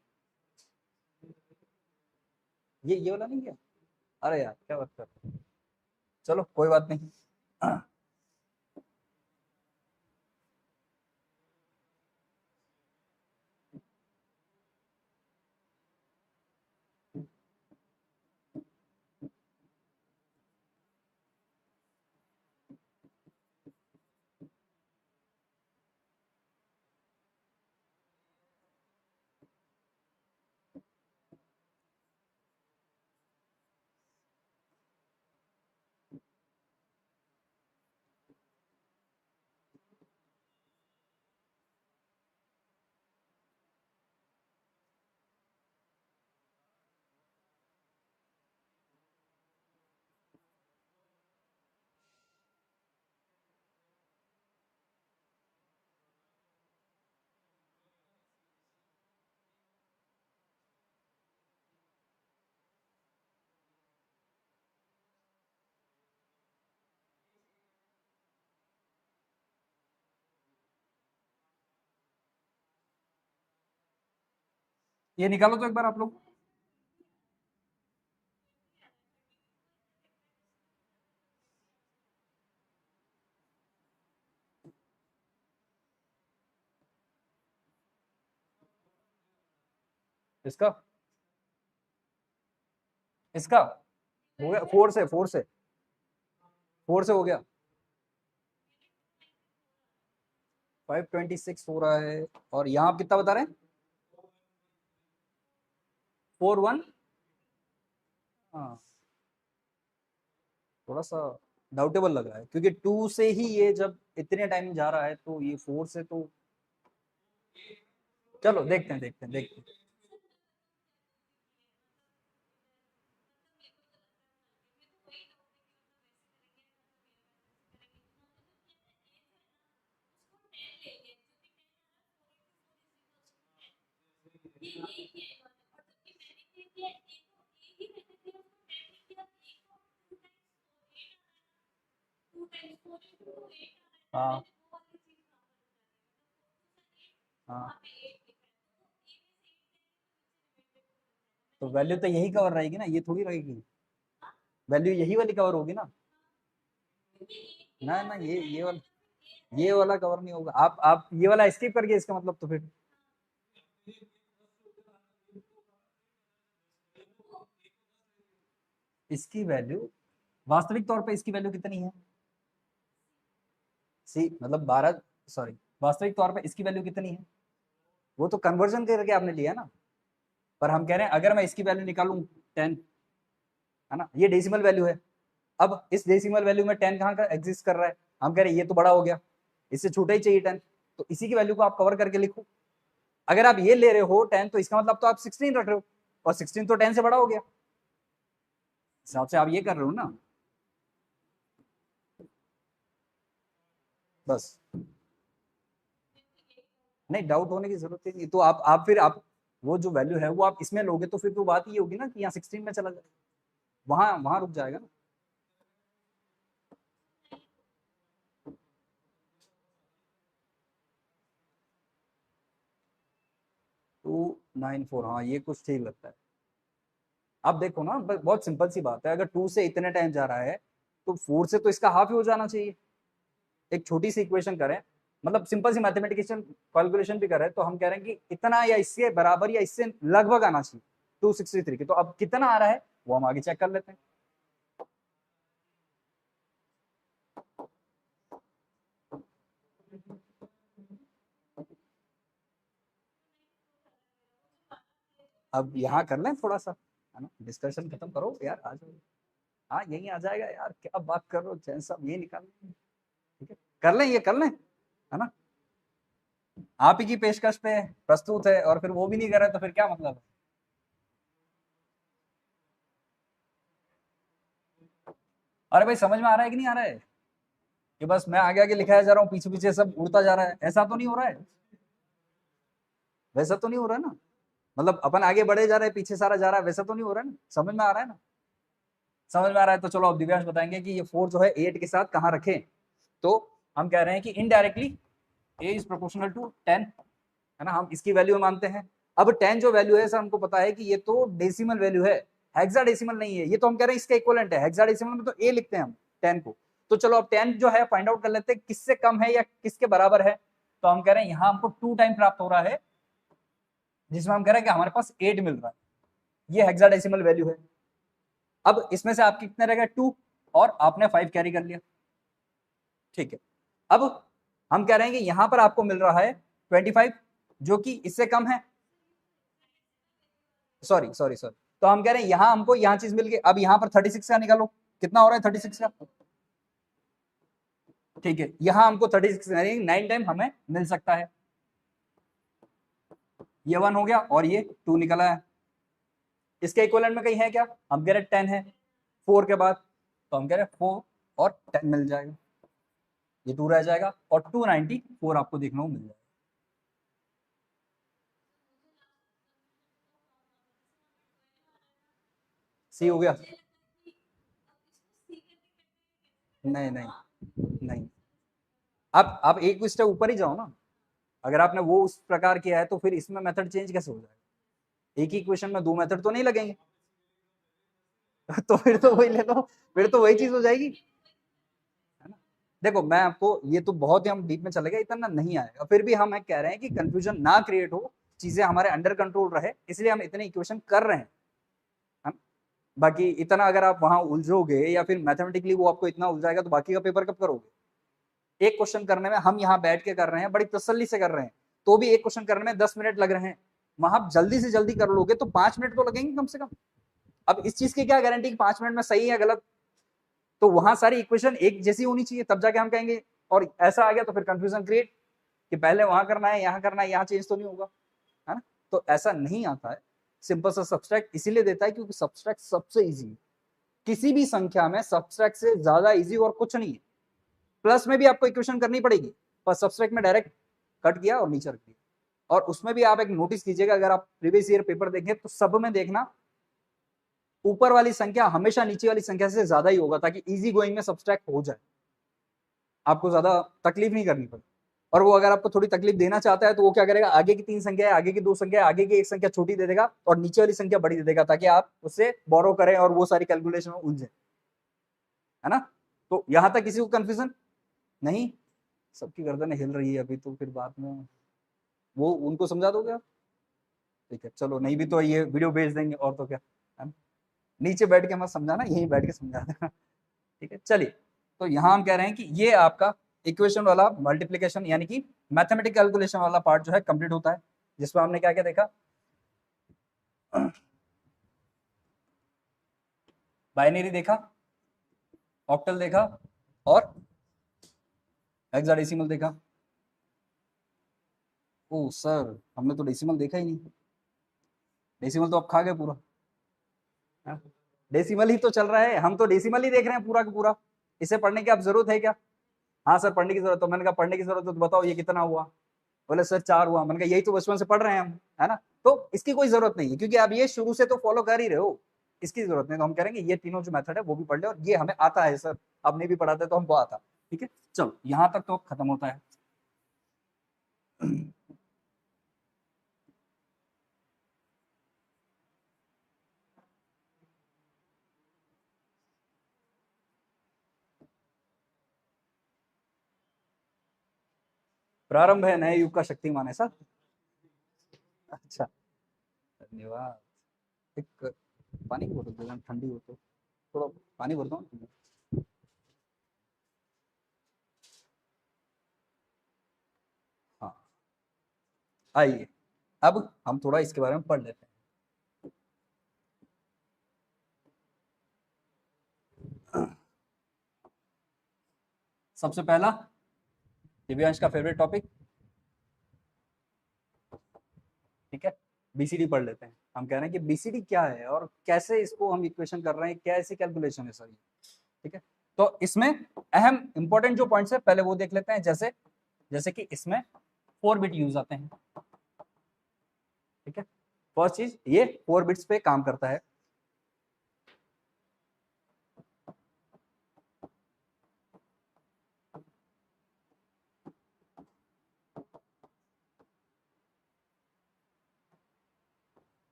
ये वाला नहीं गया? अरे यार क्या बात कर रहे हो? चलो कोई बात नहीं। ये निकालो तो एक बार आप लोग। इसका इसका हो गया, 4 से हो गया। 526 हो रहा है। और यहाँ आप कितना बता रहे हैं? 4 1। हाँ, थोड़ा सा डाउटेबल लग रहा है क्योंकि 2 से ही ये जब इतने टाइम जा रहा है तो ये 4 से तो। चलो देखते हैं देखते हैं देखते हैं। हाँ हाँ, तो वैल्यू तो यही कवर रहेगी ना, ये थोड़ी रहेगी, वैल्यू यही वाली कवर होगी ना। ना ना, ये वाला कवर नहीं होगा, आप ये वाला स्किप करके इसका मतलब तो फिर इसकी वैल्यू, वास्तविक तौर पे इसकी वैल्यू कितनी है, सी मतलब 12, सॉरी, वास्तविक तौर पे इसकी वैल्यू कितनी है, वो तो कन्वर्जन करके आपने लिया ना। पर हम कह रहे हैं अगर मैं इसकी वैल्यू निकालूं 10, है ना, ये डेसिमल वैल्यू है, अब इस डेसिमल वैल्यू में 10 कहाँ का एग्जिस्ट कर रहा है, हम कह रहे हैं ये तो बड़ा हो गया, इससे छोटा ही चाहिए 10, तो इसी की वैल्यू को आप कवर करके लिखो। अगर आप ये ले रहे हो 10, तो इसका मतलब तो आप 16 रख रहे हो, और 16 तो 10 से बड़ा हो गया, हिसाब से आप ये कर रहे हो ना, बस। नहीं, डाउट होने की जरूरत ही नहीं, तो आप फिर आप वो जो वैल्यू है वो आप इसमें लोगे तो फिर तो बात ये होगी ना कि यहाँ 16 में चला जाएगा, वहां वहां रुक जाएगा ना। 294, हाँ ये कुछ ठीक लगता है। अब देखो ना, बहुत सिंपल सी बात है, अगर 2 से इतने टाइम जा रहा है तो 4 से तो इसका हाफ ही हो जाना चाहिए। एक छोटी सी इक्वेशन करें, मतलब सिंपल सी मैथमेटिकल कैलकुलेशन भी करें, तो हम कह रहे हैं कि इतना या इससे बराबर या इससे लगभग आना चाहिए 263 के, तो अब कितना आ रहा है वो हम आगे चेक कर लेते हैं। अब यहाँ कर लें थोड़ा सा, है ना, डिस्कशन खत्म करो यार, आ जाओ। हाँ यही आ जाएगा यार, क्या बात कर रहे हो जैन साहब, ये निकाल, ठीक है, कर लें, ये कर लें, है ना। आप ही की पेशकश पे प्रस्तुत है और फिर वो भी नहीं कर रहे तो फिर क्या मतलब है। अरे भाई समझ में आ रहा है कि नहीं आ रहा है, कि बस मैं आगे आगे लिखाया जा रहा हूँ, पीछे पीछे सब उड़ता जा रहा है, ऐसा तो नहीं हो रहा है, वैसा तो नहीं हो रहा है ना, मतलब अपन आगे बढ़े जा रहे हैं पीछे सारा जा रहा है, वैसा तो नहीं हो रहा है ना, समझ में आ रहा है ना। समझ में आ रहा है तो चलो अब दिव्यांश बताएंगे कि ये 4 जो है 8 के साथ कहाँ रखें। तो हम कह रहे हैं कि indirectly A is proportional to 10, है ना, हम इसकी वैल्यू मानते हैं। अब 10 जो वैल्यू है सर, हमको पता है कि ये तो डेसिमल वैल्यू है, हेक्साडेसिमल नहीं है, ये तो हम कह रहे हैं इसका इक्विवेलेंट है, हेक्साडेसिमल में तो ए लिखते हैं हम 10 को। तो चलो अब 10 जो है फाइंड आउट कर लेते हैं किससे कम है या किसके बराबर है। तो हम कह रहे हैं यहाँ हमको 2 टाइम प्राप्त हो रहा है, जिसमें हम कह रहे हैं कि हमारे पास 8 मिल रहा है, ये हेक्साडेसिमल वैल्यू है। अब इसमें से आपके कितने रह गए 2, और आपने 5 कैरी कर लिया, ठीक है। अब हम कह रहे हैं कि यहां पर आपको मिल रहा है 25, जो कि इससे कम है, सॉरी सॉरी सॉरी, तो हम कह रहे हैं यहां हमको यहां चीज मिल गई, अब यहां पर 36 का निकालो, कितना हो रहा है 36 का, ठीक है, यहां हमको 36 9 टाइम हमें मिल सकता है, ये 1 हो गया और ये 2 निकला है, इसके इक्विवेलेंट में कहीं है क्या, हम कह रहे 10 है 4 के बाद, तो हम कह रहे 4 और 10 मिल जाएगा, ये 2 रह जाएगा और 294 आपको देखने को मिल जाएगा। सी हो गया, नहीं नहीं नहीं, आप एक स्टेप ऊपर ही जाओ ना, अगर आपने वो उस प्रकार किया है तो फिर इसमें मेथड चेंज कैसे हो जाएगा, एक ही क्वेश्चन में 2 मेथड तो नहीं लगेंगे। तो फिर तो वही ले लो, फिर तो वही चीज हो जाएगी, है ना। देखो मैं आपको, ये तो बहुत ही हम डीप में चले गए, इतना नहीं आएगा, फिर भी हम कह रहे हैं कि कंफ्यूजन ना क्रिएट हो, चीजें हमारे अंडर कंट्रोल रहे, इसलिए हम इतने इक्वेशन कर रहे हैं, है ना? बाकी इतना अगर आप वहां उलझोगे या फिर मैथमेटिकली वो आपको इतना उलझाएगा तो बाकी का पेपर कब करोगे। एक क्वेश्चन करने में हम यहाँ बैठ के कर रहे हैं, बड़ी तसल्ली से कर रहे हैं, तो भी एक क्वेश्चन करने में 10 मिनट लग रहे हैं, वहां आप जल्दी से जल्दी कर लोगे तो 5 मिनट तो लगेंगे कम से कम। अब इस चीज की क्या गारंटी कि 5 मिनट में सही है गलत, तो वहां सारी इक्वेशन एक जैसी होनी चाहिए तब जाके हम कहेंगे, और ऐसा आ गया तो फिर कंफ्यूजन क्रिएट, कि पहले वहां करना है यहाँ करना है, यहाँ चेंज तो नहीं होगा, है ना। तो ऐसा नहीं आता है, सिंपल सा सब्सट्रैक्ट इसीलिए देता है क्योंकि सब्सट्रैक्ट सबसे इजी है, किसी भी संख्या में सब्सट्रैक्ट से ज्यादा इजी और कुछ नहीं है। प्लस में भी आपको इक्वेशन करनी पड़ेगी, पर सब्सट्रैक्ट में डायरेक्ट कट किया और नीचे रख दिया, और उसमें भी आप एक नोटिस कीजिएगा, अगर आप प्रीवियस ईयर पेपर देखें तो सब में देखना ऊपर वाली संख्या हमेशा नीचे वाली संख्या से ज्यादा ही होगा, ताकि इजी गोइंग में सब्सट्रैक्ट हो जाए, आपको ज्यादा तकलीफ नहीं करनी पड़े। और वो अगर आपको थोड़ी तकलीफ देना चाहता है तो वो क्या करेगा, आगे की 3 संख्या, आगे की 2 संख्या, आगे की 1 संख्या छोटी दे देगा और नीचे वाली संख्या बड़ी दे देगा, ताकि आप उससे बोरो करें और वो सारी कैलकुलेशन में उलझे, है ना। तो यहां तक किसी को कंफ्यूजन नहीं? सबकी गर्दन हिल रही है अभी, तो फिर बाद में वो उनको समझा दोगे आप? ठीक है, चलो नहीं भी तो ये वीडियो भेज देंगे, और तो क्या है ना? नीचे बैठ के मत समझाना, यहीं बैठ के समझा देना। ठीक है, चलिए। तो यहाँ हम कह रहे हैं कि ये आपका इक्वेशन वाला मल्टीप्लीकेशन यानी कि मैथमेटिकल कैलकुलेशन वाला पार्ट जो है कंप्लीट होता है, जिसमें हमने क्या क्या देखा, बाइनरी देखा, ऑक्टल देखा और हेक्साडेसिमल देखा। ओ सर, हमने तो डेसिमल देखा ही नहीं। डेसिमल तो आप खा गए पूरा। डेसिमल ही तो चल रहा है, हम तो डेसिमल ही देख रहे हैं पूरा का पूरा। इसे पढ़ने की आप जरूरत है क्या? हाँ सर पढ़ने की जरूरत, तो मैंने कहा पढ़ने की जरूरत है तो बताओ ये कितना हुआ? बोले सर 4 हुआ। मैंने कहा यही तो बचपन से पढ़ रहे हैं हम, है ना। तो इसकी कोई जरूरत नहीं है, क्योंकि आप ये शुरू से तो फॉलो कर ही रहे हो, इसकी जरूरत नहीं। तो हम करेंगे ये तीनों जो मेथड है वो भी पढ़ ले, और ये हमें आता है सर, अब नहीं भी पढ़ाते तो हमको आता। ठीक है, चलो यहां तक तो खत्म होता है। प्रारंभ है नए युग का शक्तिमान, ऐसा? अच्छा, धन्यवाद। एक पानी की बोतल दे, ठंडी हो तो थोड़ा पानी भरता हूँ। हाँ, आइए अब हम थोड़ा इसके बारे में पढ़ लेते हैं। सबसे पहला दिव्यांश का फेवरेट टॉपिक, ठीक है, बीसीडी पढ़ लेते हैं। हम कह रहे हैं कि बीसीडी क्या है और कैसे इसको हम इक्वेशन कर रहे हैं, कैसे कैलकुलेशन है सर, ठीक है। तो इसमें अहम इंपॉर्टेंट जो पॉइंट्स है पहले वो देख लेते हैं, जैसे जैसे कि इसमें 4 बिट यूज आते हैं, ठीक है। फर्स्ट चीज, ये 4 बिट्स पे काम करता है।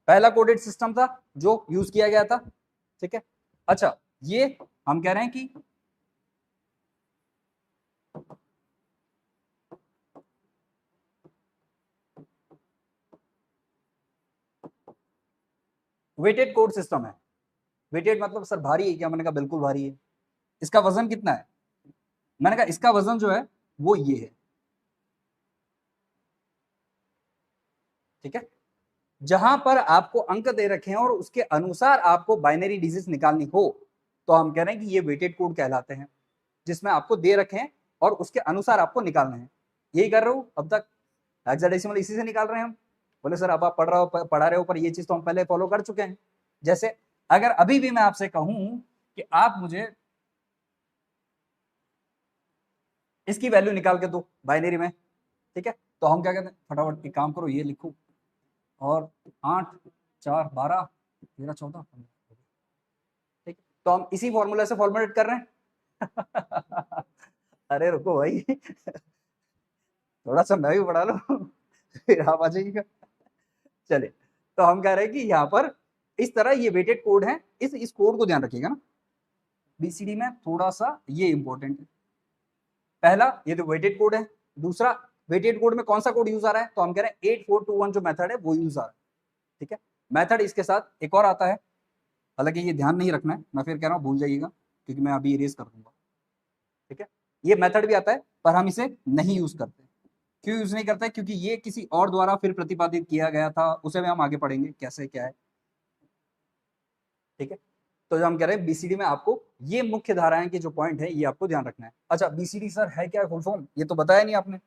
पहला कोडेड सिस्टम था जो यूज किया गया था, ठीक है। अच्छा, ये हम कह रहे हैं कि वेटेड कोड सिस्टम है। वेटेड मतलब सर भारी है क्या? मैंने कहा बिल्कुल भारी है। इसका वजन कितना है? मैंने कहा इसका वजन जो है वो ये है, ठीक है। जहां पर आपको अंक दे रखे हैं और उसके अनुसार आपको बाइनरी डिजिट्स निकालनी हो, तो हम कह रहे हैं कि ये वेटेड कोड कहलाते हैं, जिसमें आपको दे रखे हैं और उसके अनुसार आपको निकालना है। यही कर रहे हो अब तक, हेक्साडेसिमल इसी से निकाल रहे हैं हम। बोले सर अब आप पढ़ा रहे हो, पर ये चीज तो हम पहले फॉलो कर चुके हैं। जैसे अगर अभी भी मैं आपसे कहूं कि आप मुझे इसकी वैल्यू निकाल के दो बाइनरी में, ठीक है, तो हम क्या कहते हैं, फटाफट एक काम करो, ये लिखो और 8 4 12 13 14 15, ठीक है। तो हम इसी फॉर्मूला से फॉर्मुलेट कर रहे हैं। अरे रुको भाई, थोड़ा सा मैं भी पढ़ा लो, फिर आप आ जाइएगा। चलिए, तो हम कह रहे हैं कि यहाँ पर इस तरह ये वेटेड कोड है, इस कोड को ध्यान रखिएगा ना। बीसीडी में थोड़ा सा ये इंपॉर्टेंट है। पहला ये तो वेटेड कोड है, दूसरा वेटेड कोड में कौन सा कोड यूज आ रहा है, तो हम कह रहे हैं 8421 जो मेथड है वो यूज आ रहा है, ठीक है। मेथड इसके साथ एक और आता है, हालांकि ये ध्यान नहीं रखना है, मैं फिर कह रहा हूँ भूल जाइएगा, क्योंकि मैं अभी इरेज कर दूंगा, ठीक है। ये मेथड भी आता है पर हम इसे नहीं यूज करते। क्यों यूज नहीं करते? क्योंकि ये किसी और द्वारा फिर प्रतिपादित किया गया था, उसे भी हम आगे पढ़ेंगे कैसे क्या है, ठीक है। तो जो हम कह रहे हैं बीसीडी में आपको ये मुख्य धाराएं के जो पॉइंट है ये आपको ध्यान रखना है। अच्छा, बीसीडी सर है क्या फुल फॉर्म, ये तो बताया नहीं आपने।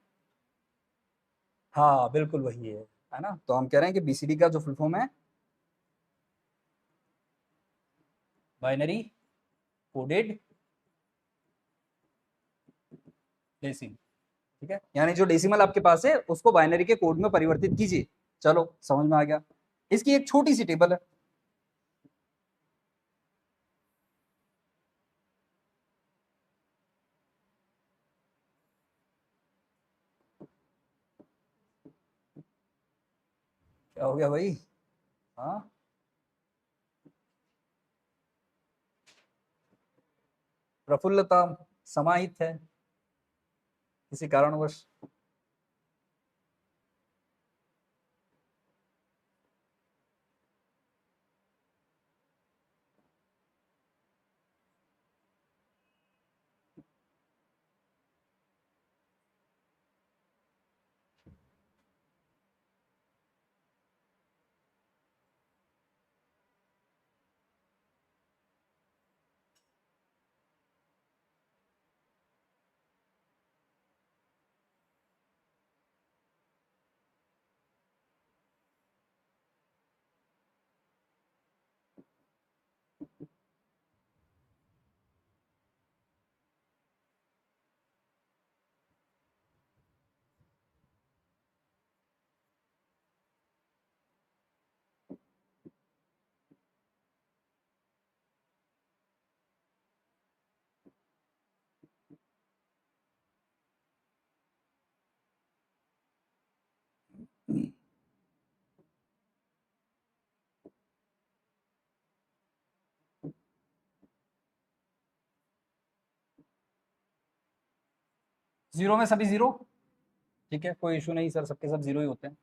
हाँ बिल्कुल वही है ना। तो हम कह रहे हैं कि बीसीडी का जो फुल फॉर्म है, बाइनरी कोडेड डेसिमल, ठीक है, यानी जो डेसिमल आपके पास है उसको बाइनरी के कोड में परिवर्तित कीजिए। चलो समझ में आ गया। इसकी एक छोटी सी टेबल है। क्या हो गया भाई? हाँ, प्रफुल्लता समाहित है किसी कारणवश। जीरो में सभी जीरो। ठीक है, कोई इशू नहीं सर, सबके सब जीरो ही होते हैं।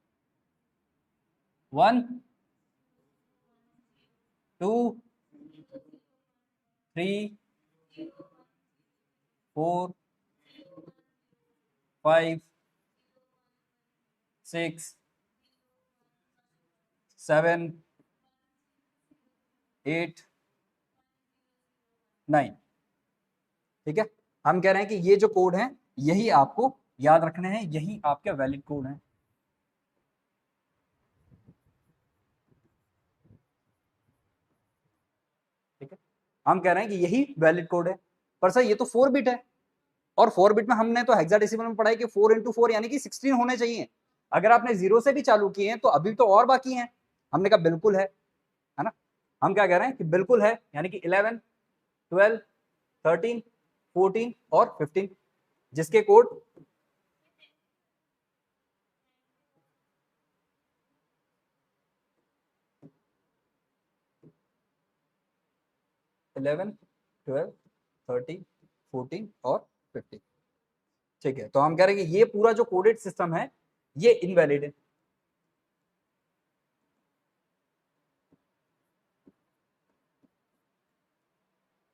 1 2 3 4 5 6 7 8 9। ठीक है, हम कह रहे हैं कि ये जो कोड है यही आपको याद रखने हैं, यही आपके वैलिड कोड हैं। ठीक है, हम कह रहे हैं कि यही वैलिड कोड है। पर सर ये तो 4 बिट है, और 4 बिट में हमने तो हेक्साडेसिमल में पढ़ा है कि 4 इंटू 4 यानी कि 16 होने चाहिए। अगर आपने जीरो से भी चालू किए हैं तो अभी तो और बाकी हैं। हमने कहा बिल्कुल है ना। हम क्या कह रहे हैं कि बिल्कुल है, यानी कि 11 12 13 14 और 15 जिसके कोड 11 12 13 14 और 15। ठीक है, तो हम कह रहे हैं कि ये पूरा जो कोडेड सिस्टम है ये इनवैलिड है।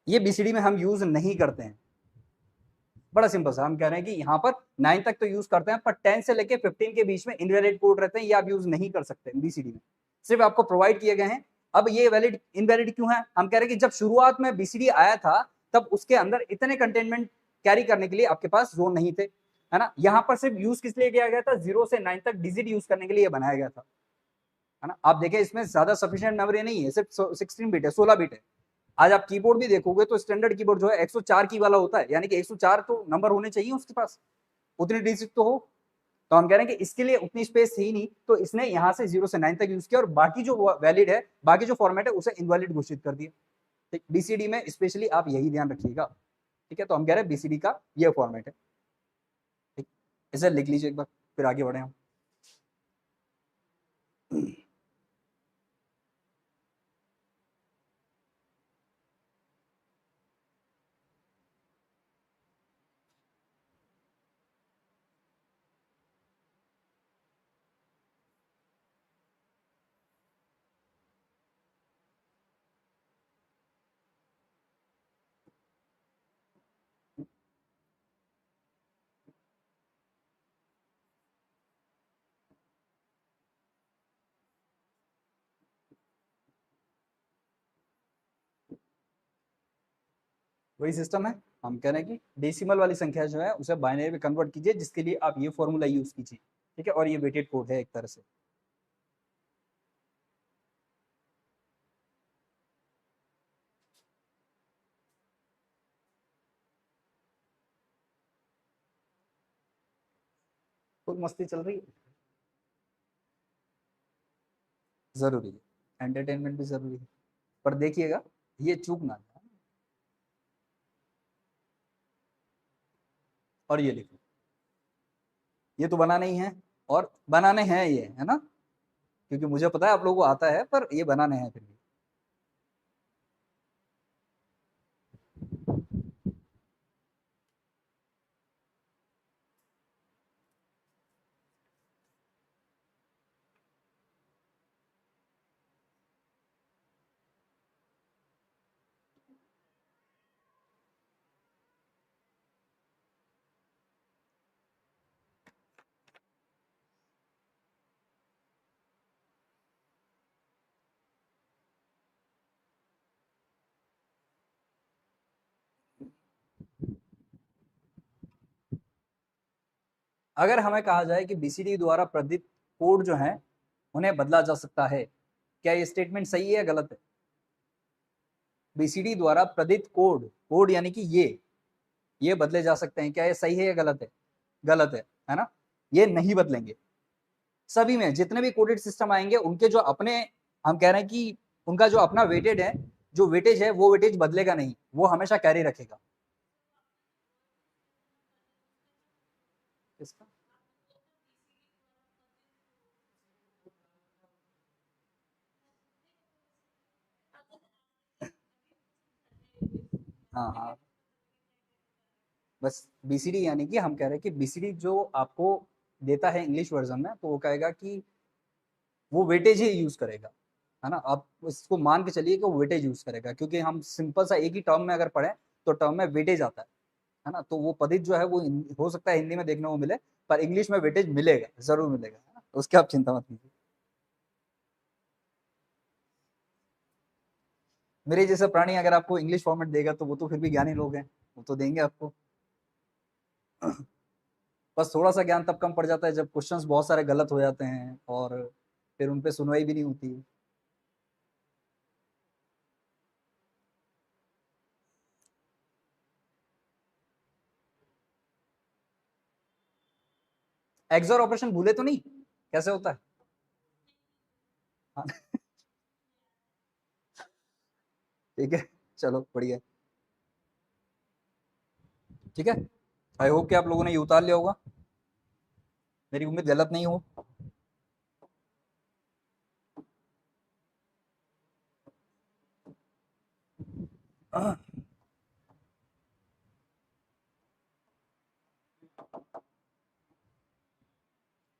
ये बीसीडी में हम यूज नहीं करते हैं। बड़ा सिंपल सा, हम कह रहे हैं कि यहाँ पर 9 तक तो यूज करते हैं, पर 10 से लेके 15 के बीच में इनवैलिड कोड रहते हैं, ये आप यूज नहीं कर सकते बीसीडी में, सिर्फ आपको प्रोवाइड किए गए हैं। अब ये वैलिड इनवैलिड क्यों है? हम कह रहे हैं कि जब शुरुआत में बीसीडी आया था तब उसके अंदर इतने कंटेनमेंट कैरी करने के लिए आपके पास जोन नहीं थे, है ना। यहाँ पर सिर्फ यूज किस लिए किया गया था? 0 से 9 तक डिजिट यूज करने के लिए बनाया गया था, है ना। आप देखें इसमें ज्यादा सफिशिएंट मेमोरी नहीं है, सिर्फ 16 बिट है, 16 बिट है। आज आप कीबोर्ड भी देखोगे तो स्टैंडर्ड कीबोर्ड जो है 104 की वाला होता है, यानी कि 104 तो नंबर होने चाहिए उसके पास, उतनी डिजिट तो हो। तो हम कह रहे हैं कि इसके लिए उतनी स्पेस थी नहीं, तो इसने यहां से 0 से 9 तक यूज किया और बाकी जो वैलिड है, बाकी जो फॉर्मेट है उसे इनवैलिड घोषित कर दिया। ठीक, बीसीडी में स्पेशली आप यही ध्यान रखिएगा। ठीक है, तो हम कह रहे हैं बीसीडी का ये फॉर्मेट है। ठीक, इसे लिख लीजिए एक बार, फिर आगे बढ़े हम। वही सिस्टम है, हम कह रहे हैं कि डेसिमल वाली संख्या जो है उसे बाइनरी में कन्वर्ट कीजिए, जिसके लिए आप ये फॉर्मूला यूज कीजिए। ठीक है, और ये वेटेड कोड है एक तरह से। फुल मस्ती चल रही है, जरूरी है, एंटरटेनमेंट भी जरूरी है, पर देखिएगा ये चूक ना जाए। और ये लिखो, ये तो बनाने ही है, और बनाने हैं ये, है ना, क्योंकि मुझे पता है आप लोगों को आता है, पर ये बनाने हैं फिर भी। अगर हमें कहा जाए कि बीसीडी द्वारा प्रदत्त कोड जो है उन्हें बदला जा सकता है, क्या ये स्टेटमेंट सही है या गलत है? बीसीडी द्वारा प्रदत्त कोड, कोड यानी कि ये बदले जा सकते हैं, क्या ये सही है या गलत है? गलत है ना, ये नहीं बदलेंगे। सभी में जितने भी कोडेड सिस्टम आएंगे उनके जो अपने, हम कह रहे हैं कि उनका जो अपना वेटेड है, जो वेटेज है वो वेटेज बदलेगा नहीं, वो हमेशा कैरी रखेगा। इसका हाँ हाँ, बस बीसीडी यानी कि हम कह रहे हैं कि बीसीडी जो आपको देता है इंग्लिश वर्जन में, तो वो कहेगा कि वो वेटेज ही यूज करेगा, है ना। आप इसको मान के चलिए कि वो वेटेज यूज करेगा, क्योंकि हम सिंपल सा एक ही टर्म में अगर पढ़ें तो टर्म में वेटेज आता है ना, तो वो पदित जो है वो हो सकता है हिंदी में देखने को मिले, पर इंग्लिश में वेटेज मिलेगा, जरूर मिलेगा, है ना, उसकी आप चिंता मत कीजिए। मेरे जैसा प्राणी अगर आपको इंग्लिश फॉर्मेट देगा तो वो तो फिर भी ज्ञानी लोग हैं, वो तो देंगे आपको। बस थोड़ा सा ज्ञान तब कम पड़ जाता है जब क्वेश्चंस बहुत सारे गलत हो जाते हैं और फिर उन पे सुनवाई भी नहीं होती है। एक्सोर ऑपरेशन भूले तो नहीं, कैसे होता है? हाँ, ठीक है, चलो बढ़िया, ठीक है। आई होप कि आप लोगों ने ये उतार लिया होगा, मेरी उम्मीद गलत नहीं हो।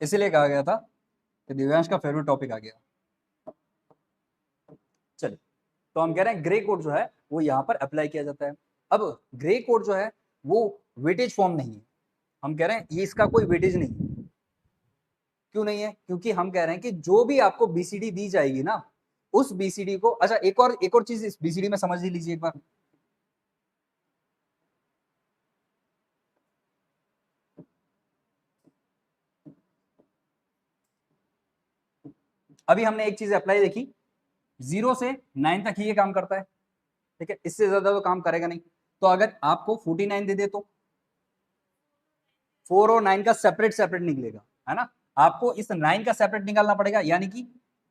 इसीलिए कहा गया था कि दिव्यांश का फेवरेट टॉपिक आ गया। चलिए, तो हम कह रहे हैं ग्रे कोड जो है वो यहाँ पर अप्लाई किया जाता है। अब ग्रे कोड जो है वो वेटेज फॉर्म नहीं है, हम कह रहे हैं ये इसका कोई वेटेज नहीं है। क्यों नहीं है? क्योंकि हम कह रहे हैं कि जो भी आपको बीसीडी दी जाएगी ना, उस बीसीडी को, अच्छा एक और चीज इस बीसीडी में समझ ही लीजिए एक बार। अभी हमने एक चीज अप्लाई देखी, 0 से 9 तक ही ये काम करता है, ठीक है, इससे ज्यादा तो काम करेगा नहीं। तो अगर आपको 49 दे दे तो 4 और 9 का सेपरेट सेपरेट निकलेगा, है ना। आपको इस 9 का सेपरेट निकालना पड़ेगा, यानी कि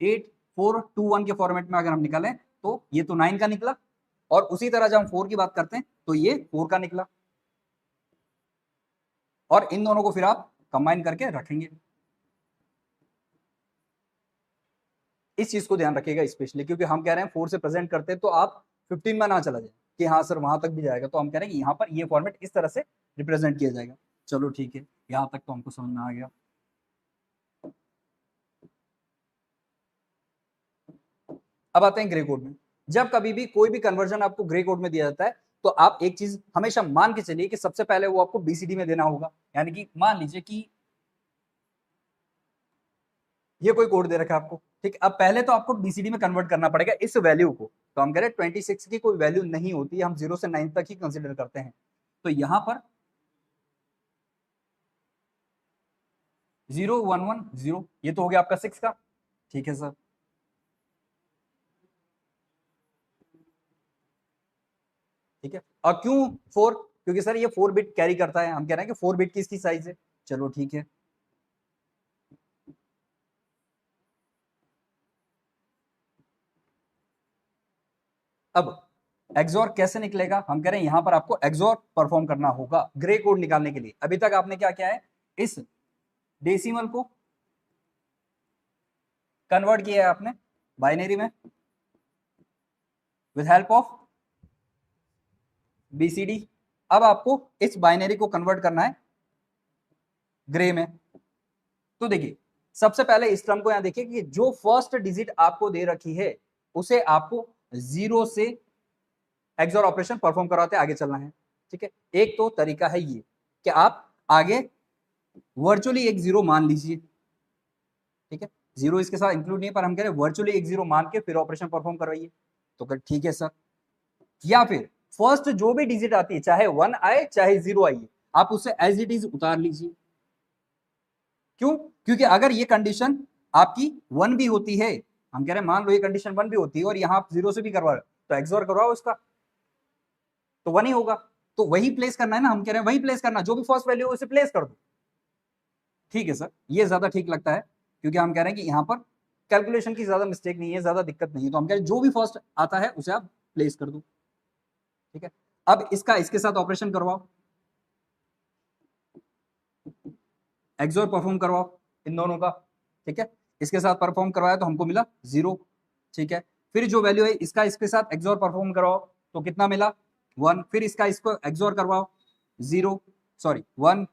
8421 के फॉर्मेट में अगर हम निकालें तो ये तो 9 का निकला, और उसी तरह जब हम 4 की बात करते हैं तो ये 4 का निकला, और इन दोनों को फिर आप कंबाइन करके रखेंगे। इस चीज को ध्यान रखिएगा स्पेशली, क्योंकि हम कह रहे हैं 4 से प्रेजेंट करते हैं तो आप 15 में ना चला जाए कि हाँ सर वहां तक भी जाएगा, तो हम कह रहे हैं कि यहाँ पर ये फॉर्मेट इस तरह से रिप्रेजेंट किया जाएगा। चलो ठीक है, यहाँ तक तो हमको समझ में आ गया। अब आते हैं ग्रे कोड में। जब कभी भी कोई भी कन्वर्जन आपको ग्रे कोड में दिया जाता है तो आप एक चीज हमेशा मान के चलिए कि सबसे पहले वो आपको बीसीडी में देना होगा, यानी कि मान लीजिए कि ये कोई कोड दे रखा है आपको, ठीक है। अब पहले तो आपको बीसीडी में कन्वर्ट करना पड़ेगा इस वैल्यू को, तो हम कह रहे हैं 26 की कोई वैल्यू नहीं होती, हम 0 से 9 तक ही कंसिडर करते हैं। तो यहां पर 0110, ये तो हो गया आपका 6 का, ठीक है सर। ठीक है, और क्यों 4? क्योंकि सर ये 4 बिट कैरी करता है, हम कह रहे हैं कि 4 बिट की इसकी साइज है। चलो ठीक है, अब एक्सॉर कैसे निकलेगा, हम कह रहे हैं यहां पर आपको एक्सॉर परफॉर्म करना होगा ग्रे कोड निकालने के लिए। अभी तक आपने क्या किया है, इस डेसिमल को कन्वर्ट किया है आपने बाइनरी में विद हेल्प ऑफ बीसीडी। अब आपको इस बाइनरी को कन्वर्ट करना है ग्रे में। तो देखिए सबसे पहले इस टर्म को यहां देखिए कि जो फर्स्ट डिजिट आपको दे रखी है उसे आपको 0 से एक्सॉर ऑपरेशन परफॉर्म करवाते आगे चलना है। ठीक है, एक तो तरीका है ये कि आप आगे वर्चुअली एक 0 मान लीजिए। ठीक है, 0 इसके साथ इंक्लूड नहीं है, पर हम कह रहे हैं वर्चुअली एक 0 मान के फिर ऑपरेशन परफॉर्म करवाइए। तो ठीक है सर, या फिर फर्स्ट जो भी डिजिट आती है चाहे 1 आए चाहे 0 आइए, आप उसे एज इट इज उतार लीजिए। क्यों, क्योंकि अगर ये कंडीशन आपकी 1 भी होती है, हम कह रहे हैं मान लो ये कंडीशन 1 भी होती है और यहां आप 0 से भी करवा रहे हो, तो एक्सॉर करवाओ इसका तो 1 ही होगा। तो वही प्लेस करना है ना, हम कह रहे हैं वही प्लेस करना, जो भी फर्स्ट वैल्यू है उसे प्लेस कर दो। ठीक है सर, ये ज्यादा ठीक लगता है क्योंकि हम कह रहे हैं कि यहां पर कैलकुलेशन की ज्यादा मिस्टेक नहीं है, ज्यादा दिक्कत नहीं है, तो हम कह रहे हैं जो भी फर्स्ट आता है उसे आप प्लेस कर दो। ठीक है, अब इसका इसके साथ ऑपरेशन करवाओ, एक्सोर परफॉर्म करवाओ इन दोनों का। ठीक है, इसके साथ परफॉर्म करवाया तो हमको मिला 0। ठीक है, फिर जो वैल्यू है इसका इसके साथ एक्सोर परफॉर्म करवाओ तो कितना मिला 1, फिर इसका इसको एक्सोर करवाओ 0, सॉरी 1,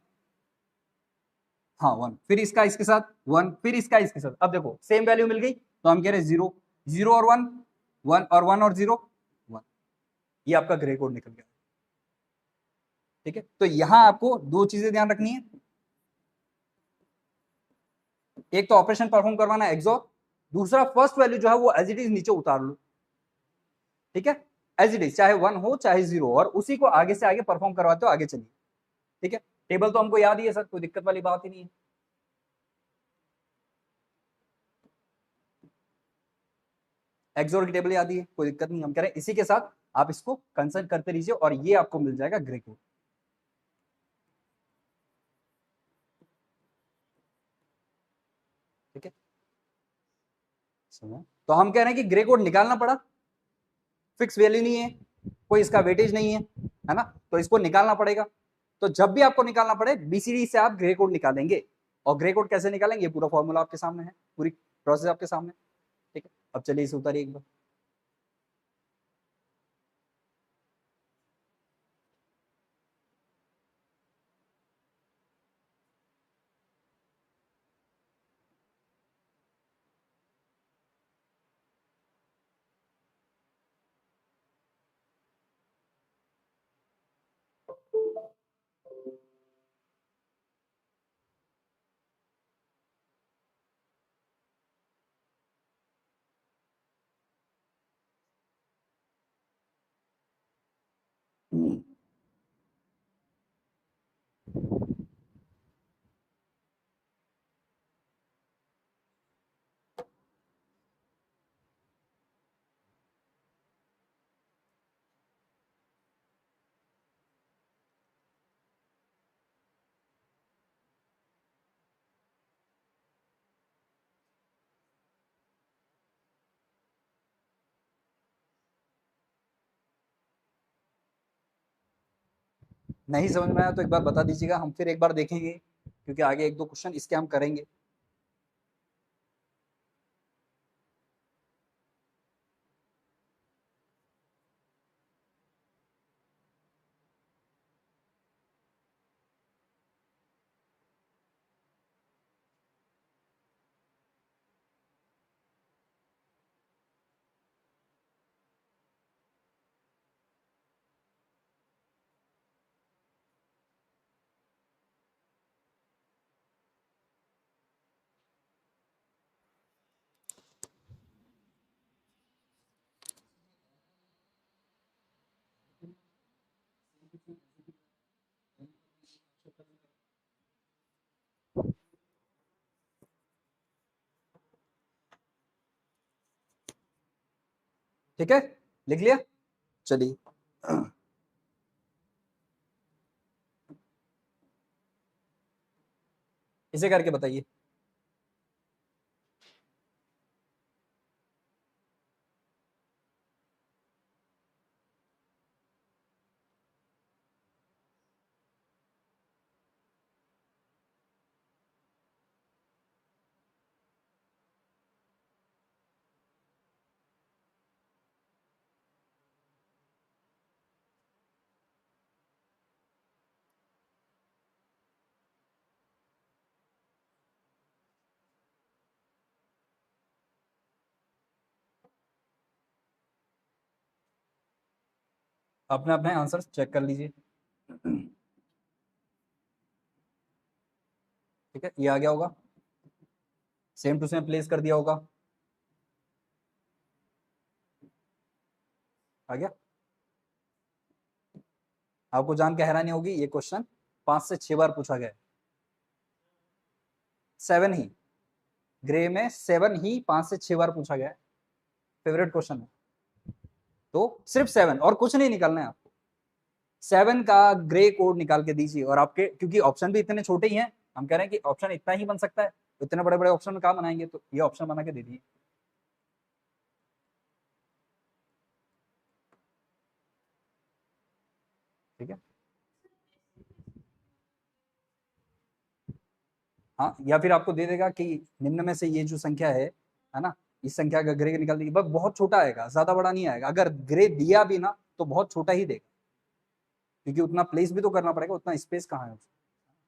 हाँ 1, फिर इसका इसके साथ 1, फिर इसका इसके साथ। अब देखो सेम वैल्यू मिल गई तो हम कह रहे हैं 0, 0 और 1, 1 और 1 और 0, 1। ये आपका ग्रे कोड निकल गया। ठीक है, तो यहां आपको दो चीजें ध्यान रखनी है, एक तो ऑपरेशन परफॉर्म करवाना एक्सॉर, दूसरा फर्स्ट वैल्यू जो है वो एज इट इज नीचे उतार लो। ठीक है, एज इट इज चाहे 1 हो चाहे 0, और उसी को आगे से आगे परफॉर्म करवाते हो आगे चलिए। ठीक है, टेबल तो हमको याद ही है सर, कोई दिक्कत वाली बात ही नहीं है। एक्सोर की टेबल याद ही है, कोई दिक्कत नहीं, हम कह रहे हैं इसी के साथ आप इसको कंसल्ट करते रहिए और ये आपको मिल जाएगा ग्रे कोड। ठीक है, तो हम कह रहे हैं कि ग्रे कोड निकालना पड़ा, फिक्स वैल्यू नहीं है, कोई इसका वेटेज नहीं है ना, तो इसको निकालना पड़ेगा। तो जब भी आपको निकालना पड़े बीसीडी से आप ग्रे कोड निकालेंगे, और ग्रे कोड कैसे निकालेंगे पूरा फॉर्मूला आपके सामने है, पूरी प्रोसेस आपके सामने। ठीक है, अब चलिए इसे उतारिए एक बार। नहीं समझ में आया तो एक बार बता दीजिएगा, हम फिर एक बार देखेंगे क्योंकि आगे एक दो क्वेश्चन इसके हम करेंगे। ठीक है, लिख लिया, चलिए इसे करके बताइए। अपने अपने आंसर चेक कर लीजिए। ठीक है, ये आ गया होगा, सेम टू सेम प्लेस कर दिया होगा, आ गया। आपको जान के हैरानी होगी, ये क्वेश्चन 5 से 6 बार पूछा गया है। 7 ही, ग्रे में 7 ही 5 से 6 बार पूछा गया है, फेवरेट क्वेश्चन है। तो सिर्फ 7 और कुछ नहीं निकालना है आपको, 7 का ग्रे कोड निकाल के दीजिए। और आपके क्योंकि ऑप्शन भी इतने छोटे ही हैं, हम कह रहे हैं कि ऑप्शन इतना ही बन सकता है, इतने बड़े बड़े ऑप्शन में कहाँ बनाएंगे, तो ये ऑप्शन बना के दे दिए। ठीक है, हाँ, या फिर आपको दे देगा कि निम्न में से ये जो संख्या है ना, इस संख्या का ग्रे निकाल दीजिए, बस बहुत छोटा आएगा, ज्यादा बड़ा नहीं आएगा। अगर ग्रे दिया भी ना तो बहुत छोटा ही देगा, क्योंकि उतना प्लेस भी तो करना पड़ेगा, उतना स्पेस कहाँ है उसमें,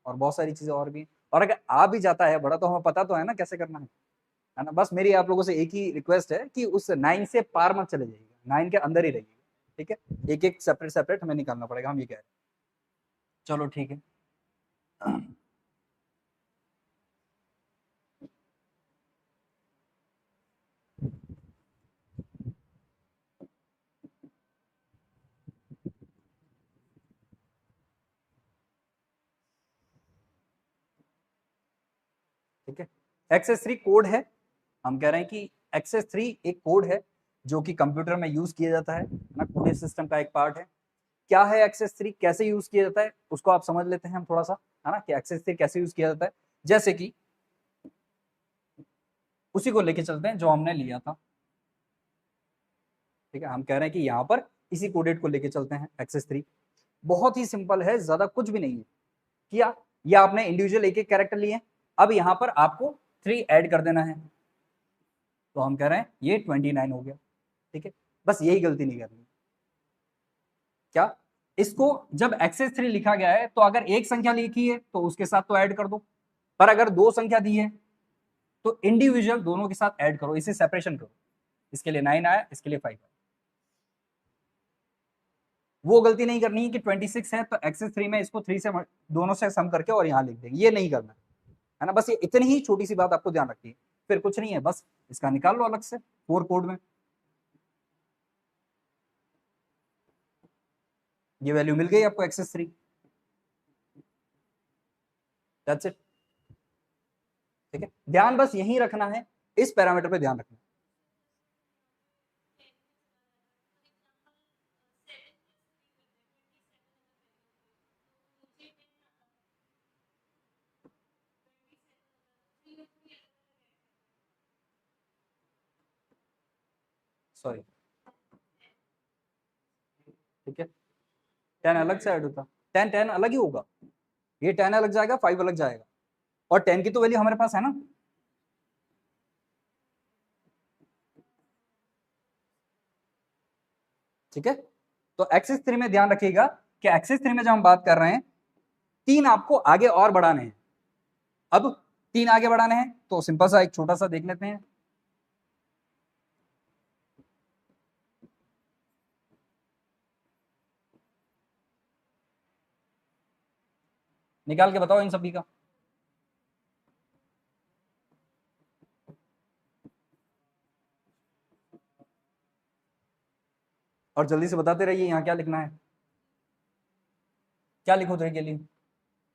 और बहुत सारी चीजें और भी। और अगर आ भी जाता है बड़ा, तो हमें पता तो है ना कैसे करना है ना। बस मेरी आप लोगों से एक ही रिक्वेस्ट है कि उस 9 से पार मत चले जाइएगा, 9 के अंदर ही रहिएगा। ठीक है, एक एक सेपरेट सेपरेट हमें निकालना पड़ेगा, हम ये कह रहे हैं। चलो ठीक है। ठीक है, एक्सेस 3 कोड है, हम कह रहे हैं कि एक्सेस 3 एक कोड है जो कि कंप्यूटर में यूज किया जाता है ना, कोड सिस्टम का एक पार्ट है। क्या है एक्सेस 3, कैसे यूज किया जाता है उसको आप समझ लेते हैं हम थोड़ा सा, है ना, कि एक्सेस 3 कैसे यूज किया जाता है। जैसे कि उसी को लेके चलते हैं जो हमने लिया था। ठीक है, हम कह रहे हैं कि यहाँ पर इसी कोडेड को लेके चलते हैं एक्सेस 3। बहुत ही सिंपल है, ज्यादा कुछ भी नहीं है। किया, या आपने इंडिविजुअल एक एक कैरेक्टर लिए, अब यहाँ पर आपको 3 ऐड कर देना है, तो हम कह रहे हैं ये 29 हो गया। ठीक है, बस यही गलती नहीं करनी। क्या, इसको जब एक्सेस 3 लिखा गया है तो अगर एक संख्या लिखी है तो उसके साथ तो ऐड कर दो, पर अगर 2 संख्या दी है तो इंडिविजुअल दोनों के साथ ऐड करो, इसे सेपरेशन करो। इसके लिए 9 आया, इसके लिए 5 आया। वो गलती नहीं करनी है कि 26 है तो एक्सेस 3 में इसको 3 से दोनों से सम करके और यहाँ लिख देंगे, ये नहीं करना है ना। बस ये इतनी ही छोटी सी बात आपको ध्यान रखनी है, फिर कुछ नहीं है, बस इसका निकाल लो अलग से 4 कोड में, ये वैल्यू मिल गई आपको एक्सेस 3। That's it. ठीक है, ध्यान बस यही रखना है, इस पैरामीटर पे ध्यान रखना है। सॉरी, ठीक है, 10 अलग से ऐड होता, 10 अलग ही होगा, ये 10 अलग जाएगा, 5 अलग जाएगा, और 10 की तो वैल्यू हमारे पास है ना। ठीक है, तो एक्सेस 3 में ध्यान रखिएगा कि एक्सेस 3 में जब हम बात कर रहे हैं, 3 आपको आगे और बढ़ाने हैं। अब 3 आगे बढ़ाने हैं तो सिंपल सा एक छोटा सा देख लेते हैं। निकाल के बताओ इन सभी का। और जल्दी से बताते रहिए यहाँ क्या लिखना है, क्या लिखो थे के लिए,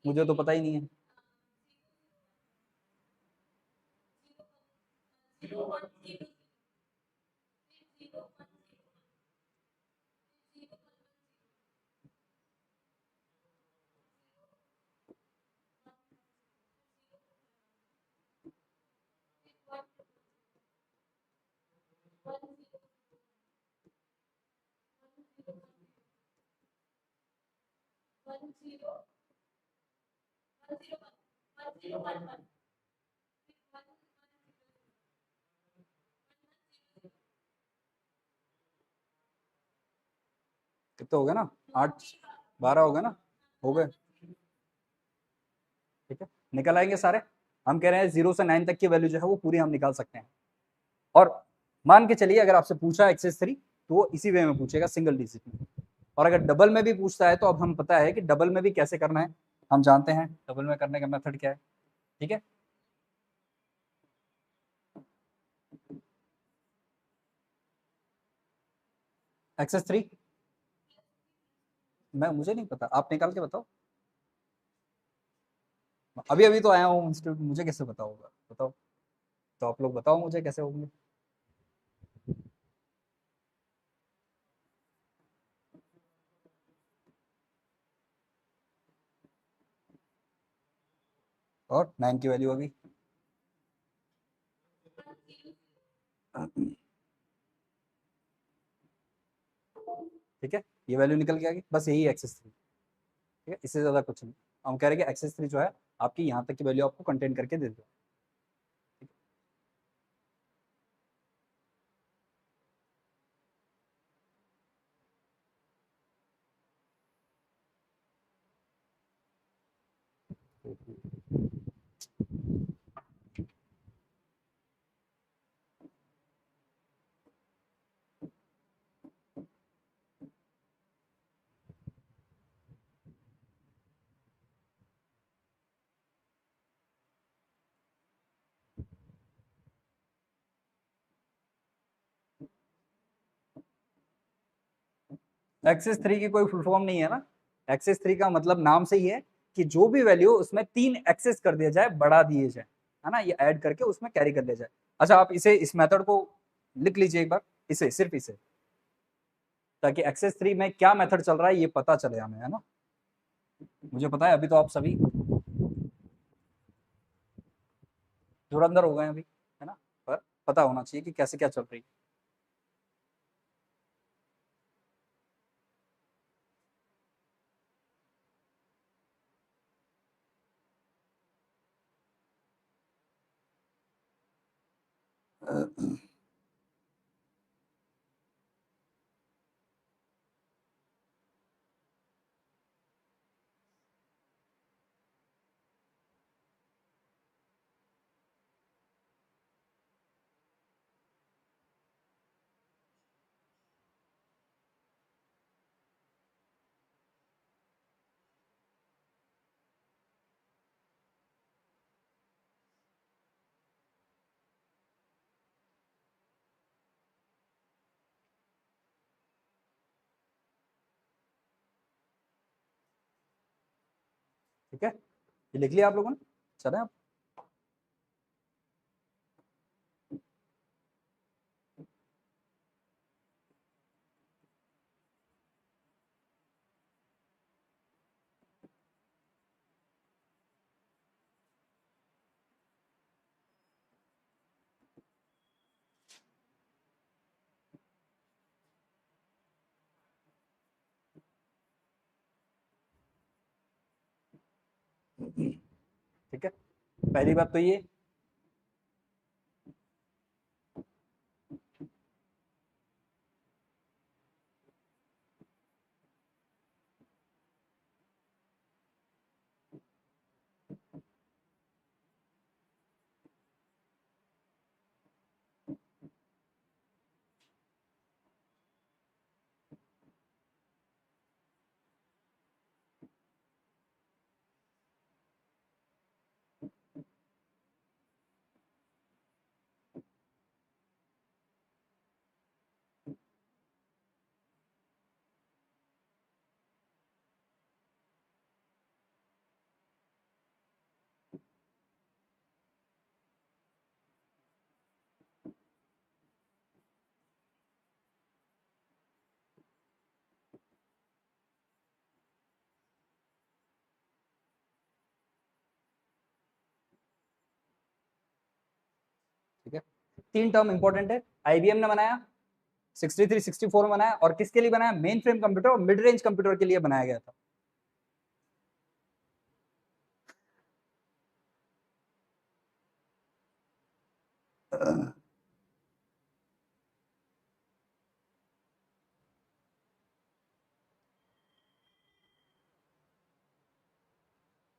मुझे तो पता ही नहीं है। कितने हो गए ना, 8 12 हो गए ना, हो गए। ठीक है, निकल आएंगे सारे। हम कह रहे हैं 0 से 9 तक की वैल्यू जो है वो पूरी हम निकाल सकते हैं। और मान के चलिए अगर आपसे पूछा एक्सेस 3 तो वो इसी वे में पूछेगा, सिंगल डिजिट में। और अगर डबल में भी पूछता है तो अब हम पता है कि डबल में भी कैसे करना है, हम जानते हैं डबल में करने का मेथड क्या है। ठीक है, एक्सेस 3, मैं मुझे नहीं पता, आप निकाल के बताओ। अभी अभी तो आया हूँ इंस्टीट्यूट, मुझे कैसे पता होगा, बताओ। तो आप लोग बताओ मुझे कैसे होंगे। और 9 की वैल्यू होगी, ठीक है, ये वैल्यू निकल के आ गई, बस यही एक्सेस 3। ठीक है, इससे ज़्यादा कुछ नहीं। हम कह रहे हैं कि एक्सेस 3 जो है आपकी यहाँ तक की वैल्यू आपको कंटेन करके दे दो। एक्सेस 3 की कोई फुल फॉर्म नहीं है ना, एक्सेस 3 का मतलब नाम से ही है कि जो भी वैल्यू उसमें 3 एक्सेस कर दिया जाए, बढ़ा दिए जाए, है ना, ये ऐड करके उसमें कैरी कर लिया जाए। अच्छा, आप इसे, इस मेथड को लिख लीजिए एक बार, इसे, सिर्फ इसे, ताकि एक्सेस 3 में क्या मेथड चल रहा है ये पता चले हमें, है ना। मुझे पता है अभी तो आप सभी धुरंधर हो गए अभी, है ना, पर पता होना चाहिए कि कैसे क्या चल रही है। ठीक है, ये लिख लिया आप लोगों ने, चले आप। ठीक है, पहली बात तो ये, ठीक है, 3 टर्म इंपॉर्टेंट है, आईबीएम ने बनाया, 63 64 में बनाया, और किसके लिए बनाया, मेन फ्रेम कंप्यूटर और मिड रेंज कंप्यूटर के लिए बनाया गया था।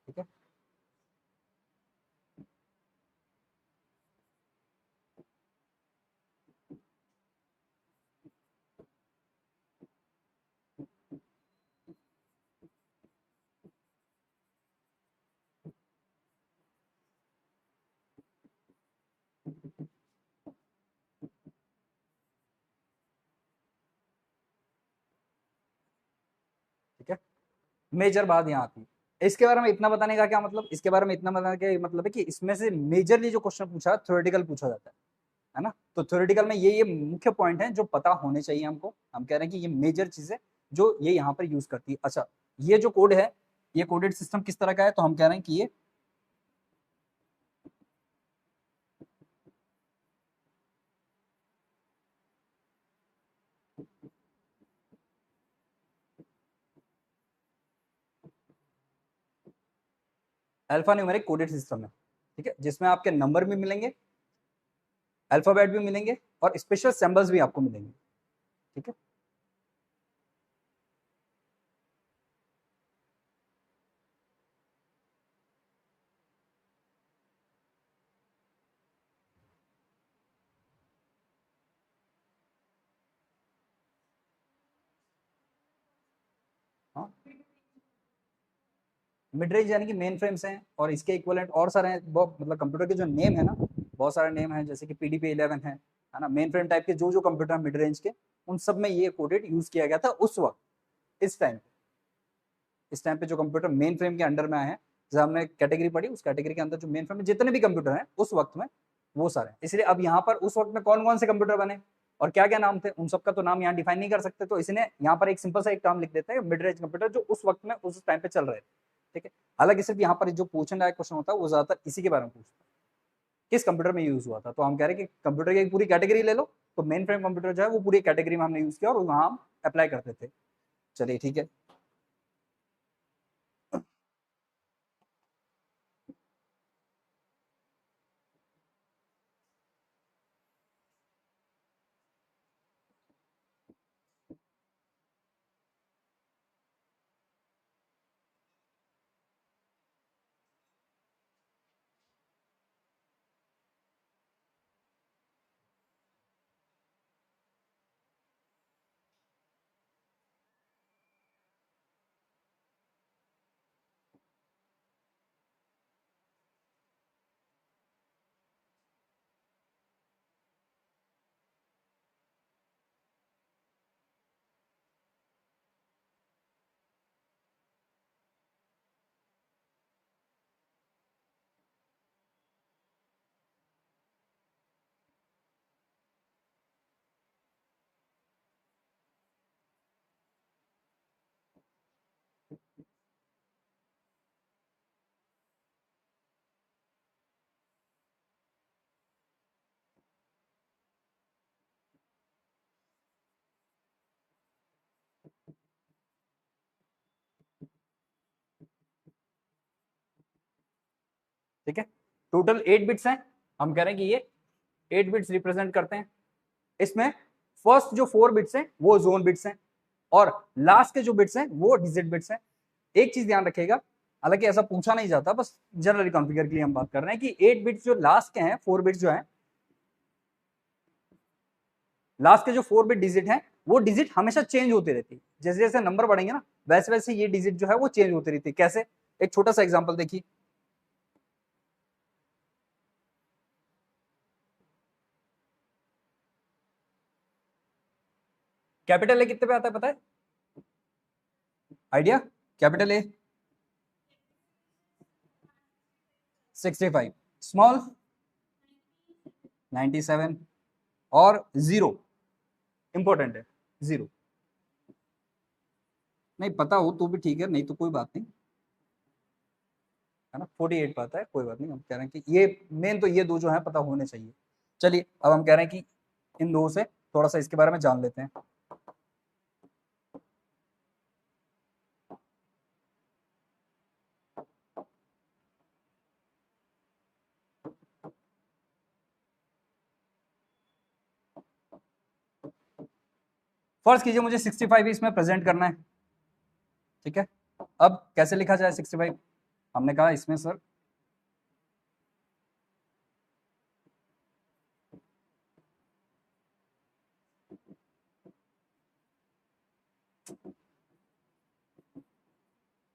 ठीक है, ठीक है, मेजर बात यहाँ आती है। इसके बारे में इतना बताने का क्या मतलब, इसके बारे में इतना बताने का मतलब है कि इसमें से मेजरली जो क्वेश्चन पूछा थ्योरेटिकल पूछा जाता है ना। तो थ्योरेटिकल में ये मुख्य पॉइंट है जो पता होने चाहिए हमको। हम कह रहे हैं कि ये मेजर चीजें जो ये यहाँ पर यूज करती है। अच्छा, ये जो कोड है, ये कोडेड सिस्टम किस तरह का है, तो हम कह रहे हैं कि ये अल्फा न्यूमेरिक कोडेड सिस्टम है। ठीक है, जिसमें आपके नंबर भी मिलेंगे, अल्फाबेट भी मिलेंगे और स्पेशल सिंबल्स भी आपको मिलेंगे। ठीक है, हाँ, मिड रेंज यानी कि मेन फ्रेम्स हैं और इसके इक्विवेलेंट और सारे हैं। बहुत मतलब कंप्यूटर के जो नेम है ना, बहुत सारे नेम हैं, जैसे कि PDP-11 है ना। मेन फ्रेम टाइप के जो जो कंप्यूटर मिड रेंज के, उन सब में ये कोडेड यूज किया गया था उस वक्त। इस टाइम पे जो कंप्यूटर मेन फ्रेम के अंडर में आए हैं, जैसे हमने कैटेगरी पढ़ी, उस कैटेगरी के अंदर जो मेन फ्रेम में जितने भी कंप्यूटर हैं उस वक्त में, वो सारे। इसलिए अब यहाँ पर उस वक्त में कौन कौन से कंप्यूटर बने और क्या क्या नाम थे, उन सबका तो नाम यहाँ डिफाइन नहीं कर सकते, तो इसने यहाँ पर एक सिंपल सा एक टर्म लिख देते हैं, मिड रेंज कंप्यूटर, जो उस वक्त में उस टाइम पे चल रहे थे। ठीक है, हालांकि सिर्फ यहाँ पर जो पूछने लायक क्वेश्चन होता है वो ज्यादातर इसी के बारे में पूछता है, किस कंप्यूटर में यूज हुआ था। तो हम कह रहे हैं कि कंप्यूटर की एक पूरी कैटेगरी ले लो, तो मेन फ्रेम कंप्यूटर जो है वो पूरी कैटेगरी में हमने यूज किया और वहां हम अप्लाई करते थे। चलिए ठीक है, ठीक है, टोटल 8 बिट्स हैं। हम कह रहे हैं कि ये 8 बिट्स रिप्रेजेंट करते हैं। इसमें फर्स्ट जो 4 बिट्स हैं वो जोन बिट्स हैं और लास्ट के जो बिट्स हैं वो डिजिट बिट्स हैं। एक चीज ध्यान रखिएगा, हालांकि ऐसा पूछा नहीं जाता, बस जनरली कॉन्फ़िगर के लिए हम बात कर रहे हैं कि 8 बिट्स जो लास्ट के हैं, 4 बिट्स जो हैं, लास्ट के जो 4 बिट डिजिट हैं वो डिजिट हमेशा चेंज होती रहती है। जैसे जैसे नंबर बढ़ेंगे ना, वैसे वैसे ये डिजिट जो है वो चेंज होती रहती है। कैसे, एक छोटा सा एग्जाम्पल देखिए। कैपिटल ए कितने पे आता है पता है, आइडिया? कैपिटल ए 65, स्मॉल 97 और जीरो, इंपॉर्टेंट है जीरो। नहीं पता हो तो भी ठीक है, नहीं तो कोई बात नहीं, है ना। 48 पाता है, कोई बात नहीं। हम कह रहे हैं कि ये मेन तो ये दो जो है पता होने चाहिए। चलिए अब हम कह रहे हैं कि इन दो से थोड़ा सा इसके बारे में जान लेते हैं। फर्स्ट कीजिए मुझे 65 इसमें प्रेजेंट करना है। ठीक है, अब कैसे लिखा जाए 65? हमने कहा इसमें सर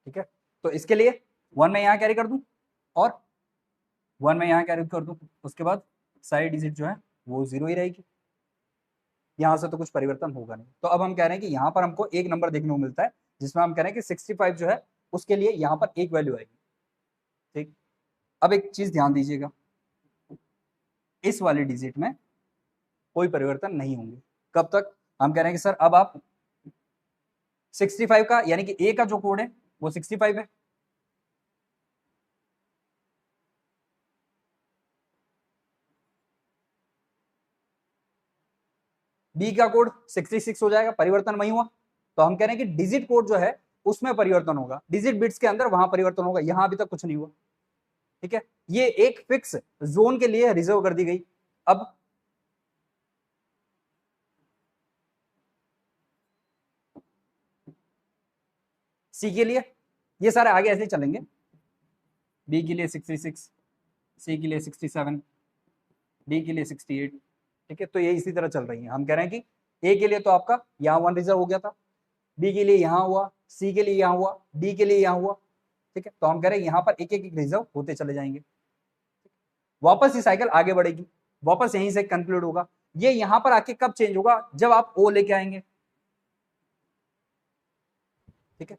ठीक है, तो इसके लिए 1 में यहाँ कैरी कर दूं और 1 में यहाँ कैरी कर दूं, उसके बाद सारी डिजिट जो है वो 0 ही रहेगी, यहाँ से तो कुछ परिवर्तन होगा नहीं। तो अब हम कह रहे हैं कि यहाँ पर हमको एक नंबर देखने को मिलता है जिसमें हम कह रहे हैं कि 65 जो है उसके लिए यहाँ पर एक वैल्यू आएगी। ठीक, अब एक चीज ध्यान दीजिएगा, इस वाली डिजिट में कोई परिवर्तन नहीं होंगे। कब तक? हम कह रहे हैं कि सर अब आप 65 का यानी कि ए का जो कोड है वो 65 है, बी का कोड 66 हो जाएगा, परिवर्तन वही हुआ। तो हम कह रहे हैं कि डिजिट कोड जो है उसमें परिवर्तन होगा, डिजिट बिट्स के अंदर वहां परिवर्तन होगा, यहां अभी तक कुछ नहीं हुआ। ठीक है, ये एक फिक्स जोन के लिए रिजर्व कर दी गई। अब सी के लिए ये सारे आगे ऐसे चलेंगे, बी के लिए 66, सी के लिए 67, डी के लिए 68। ठीक है, तो ये इसी तरह चल रही है। हम कह रहे हैं कि ए के लिए तो आपका यहाँ 1 रिजर्व हो गया था, बी के लिए यहाँ हुआ, सी के लिए यहाँ हुआ, डी के लिए यहाँ हुआ। ठीक है, तो हम कह रहे हैं यहाँ पर एक एक रिजर्व होते चले जाएंगे, वापस ये साइकिल आगे बढ़ेगी, वापस यहीं से कंक्लूड होगा। ये यहाँ पर आके कब चेंज होगा? जब आप ओ लेके आएंगे। ठीक है,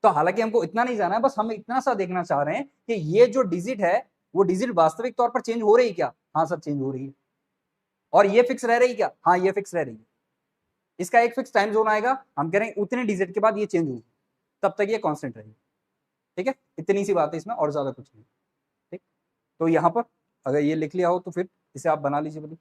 तो हालांकि हमको इतना नहीं जाना है, बस हम इतना सा देखना चाह रहे हैं कि ये जो डिजिट है वो डिजिट वास्तविक तौर पर चेंज हो रही है क्या? हाँ सर चेंज हो रही है। और ये फिक्स रह रही है क्या? हाँ ये फिक्स रह रही है। इसका एक फिक्स टाइम जोन आएगा, हम कह रहे हैं उतने डिजिट के बाद ये चेंज होगी, तब तक ये कांस्टेंट रहेगी। ठीक है, इतनी सी बात है इसमें, और ज्यादा कुछ नहीं। ठीक, तो यहाँ पर अगर ये लिख लिया हो तो फिर इसे आप बना लीजिए बोलिए।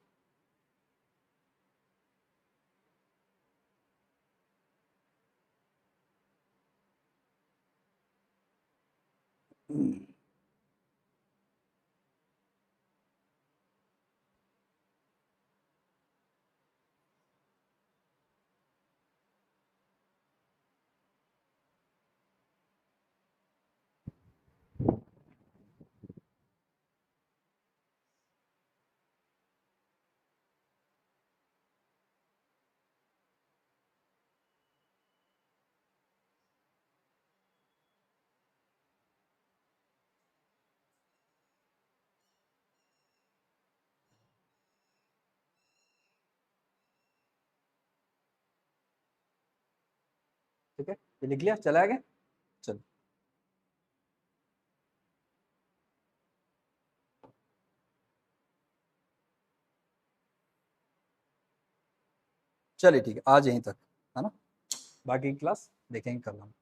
ठीक है, ये लिख लिया, चला गया। चलो चलिए ठीक है, आज यहीं तक है ना, बाकी क्लास देखेंगे कल हम।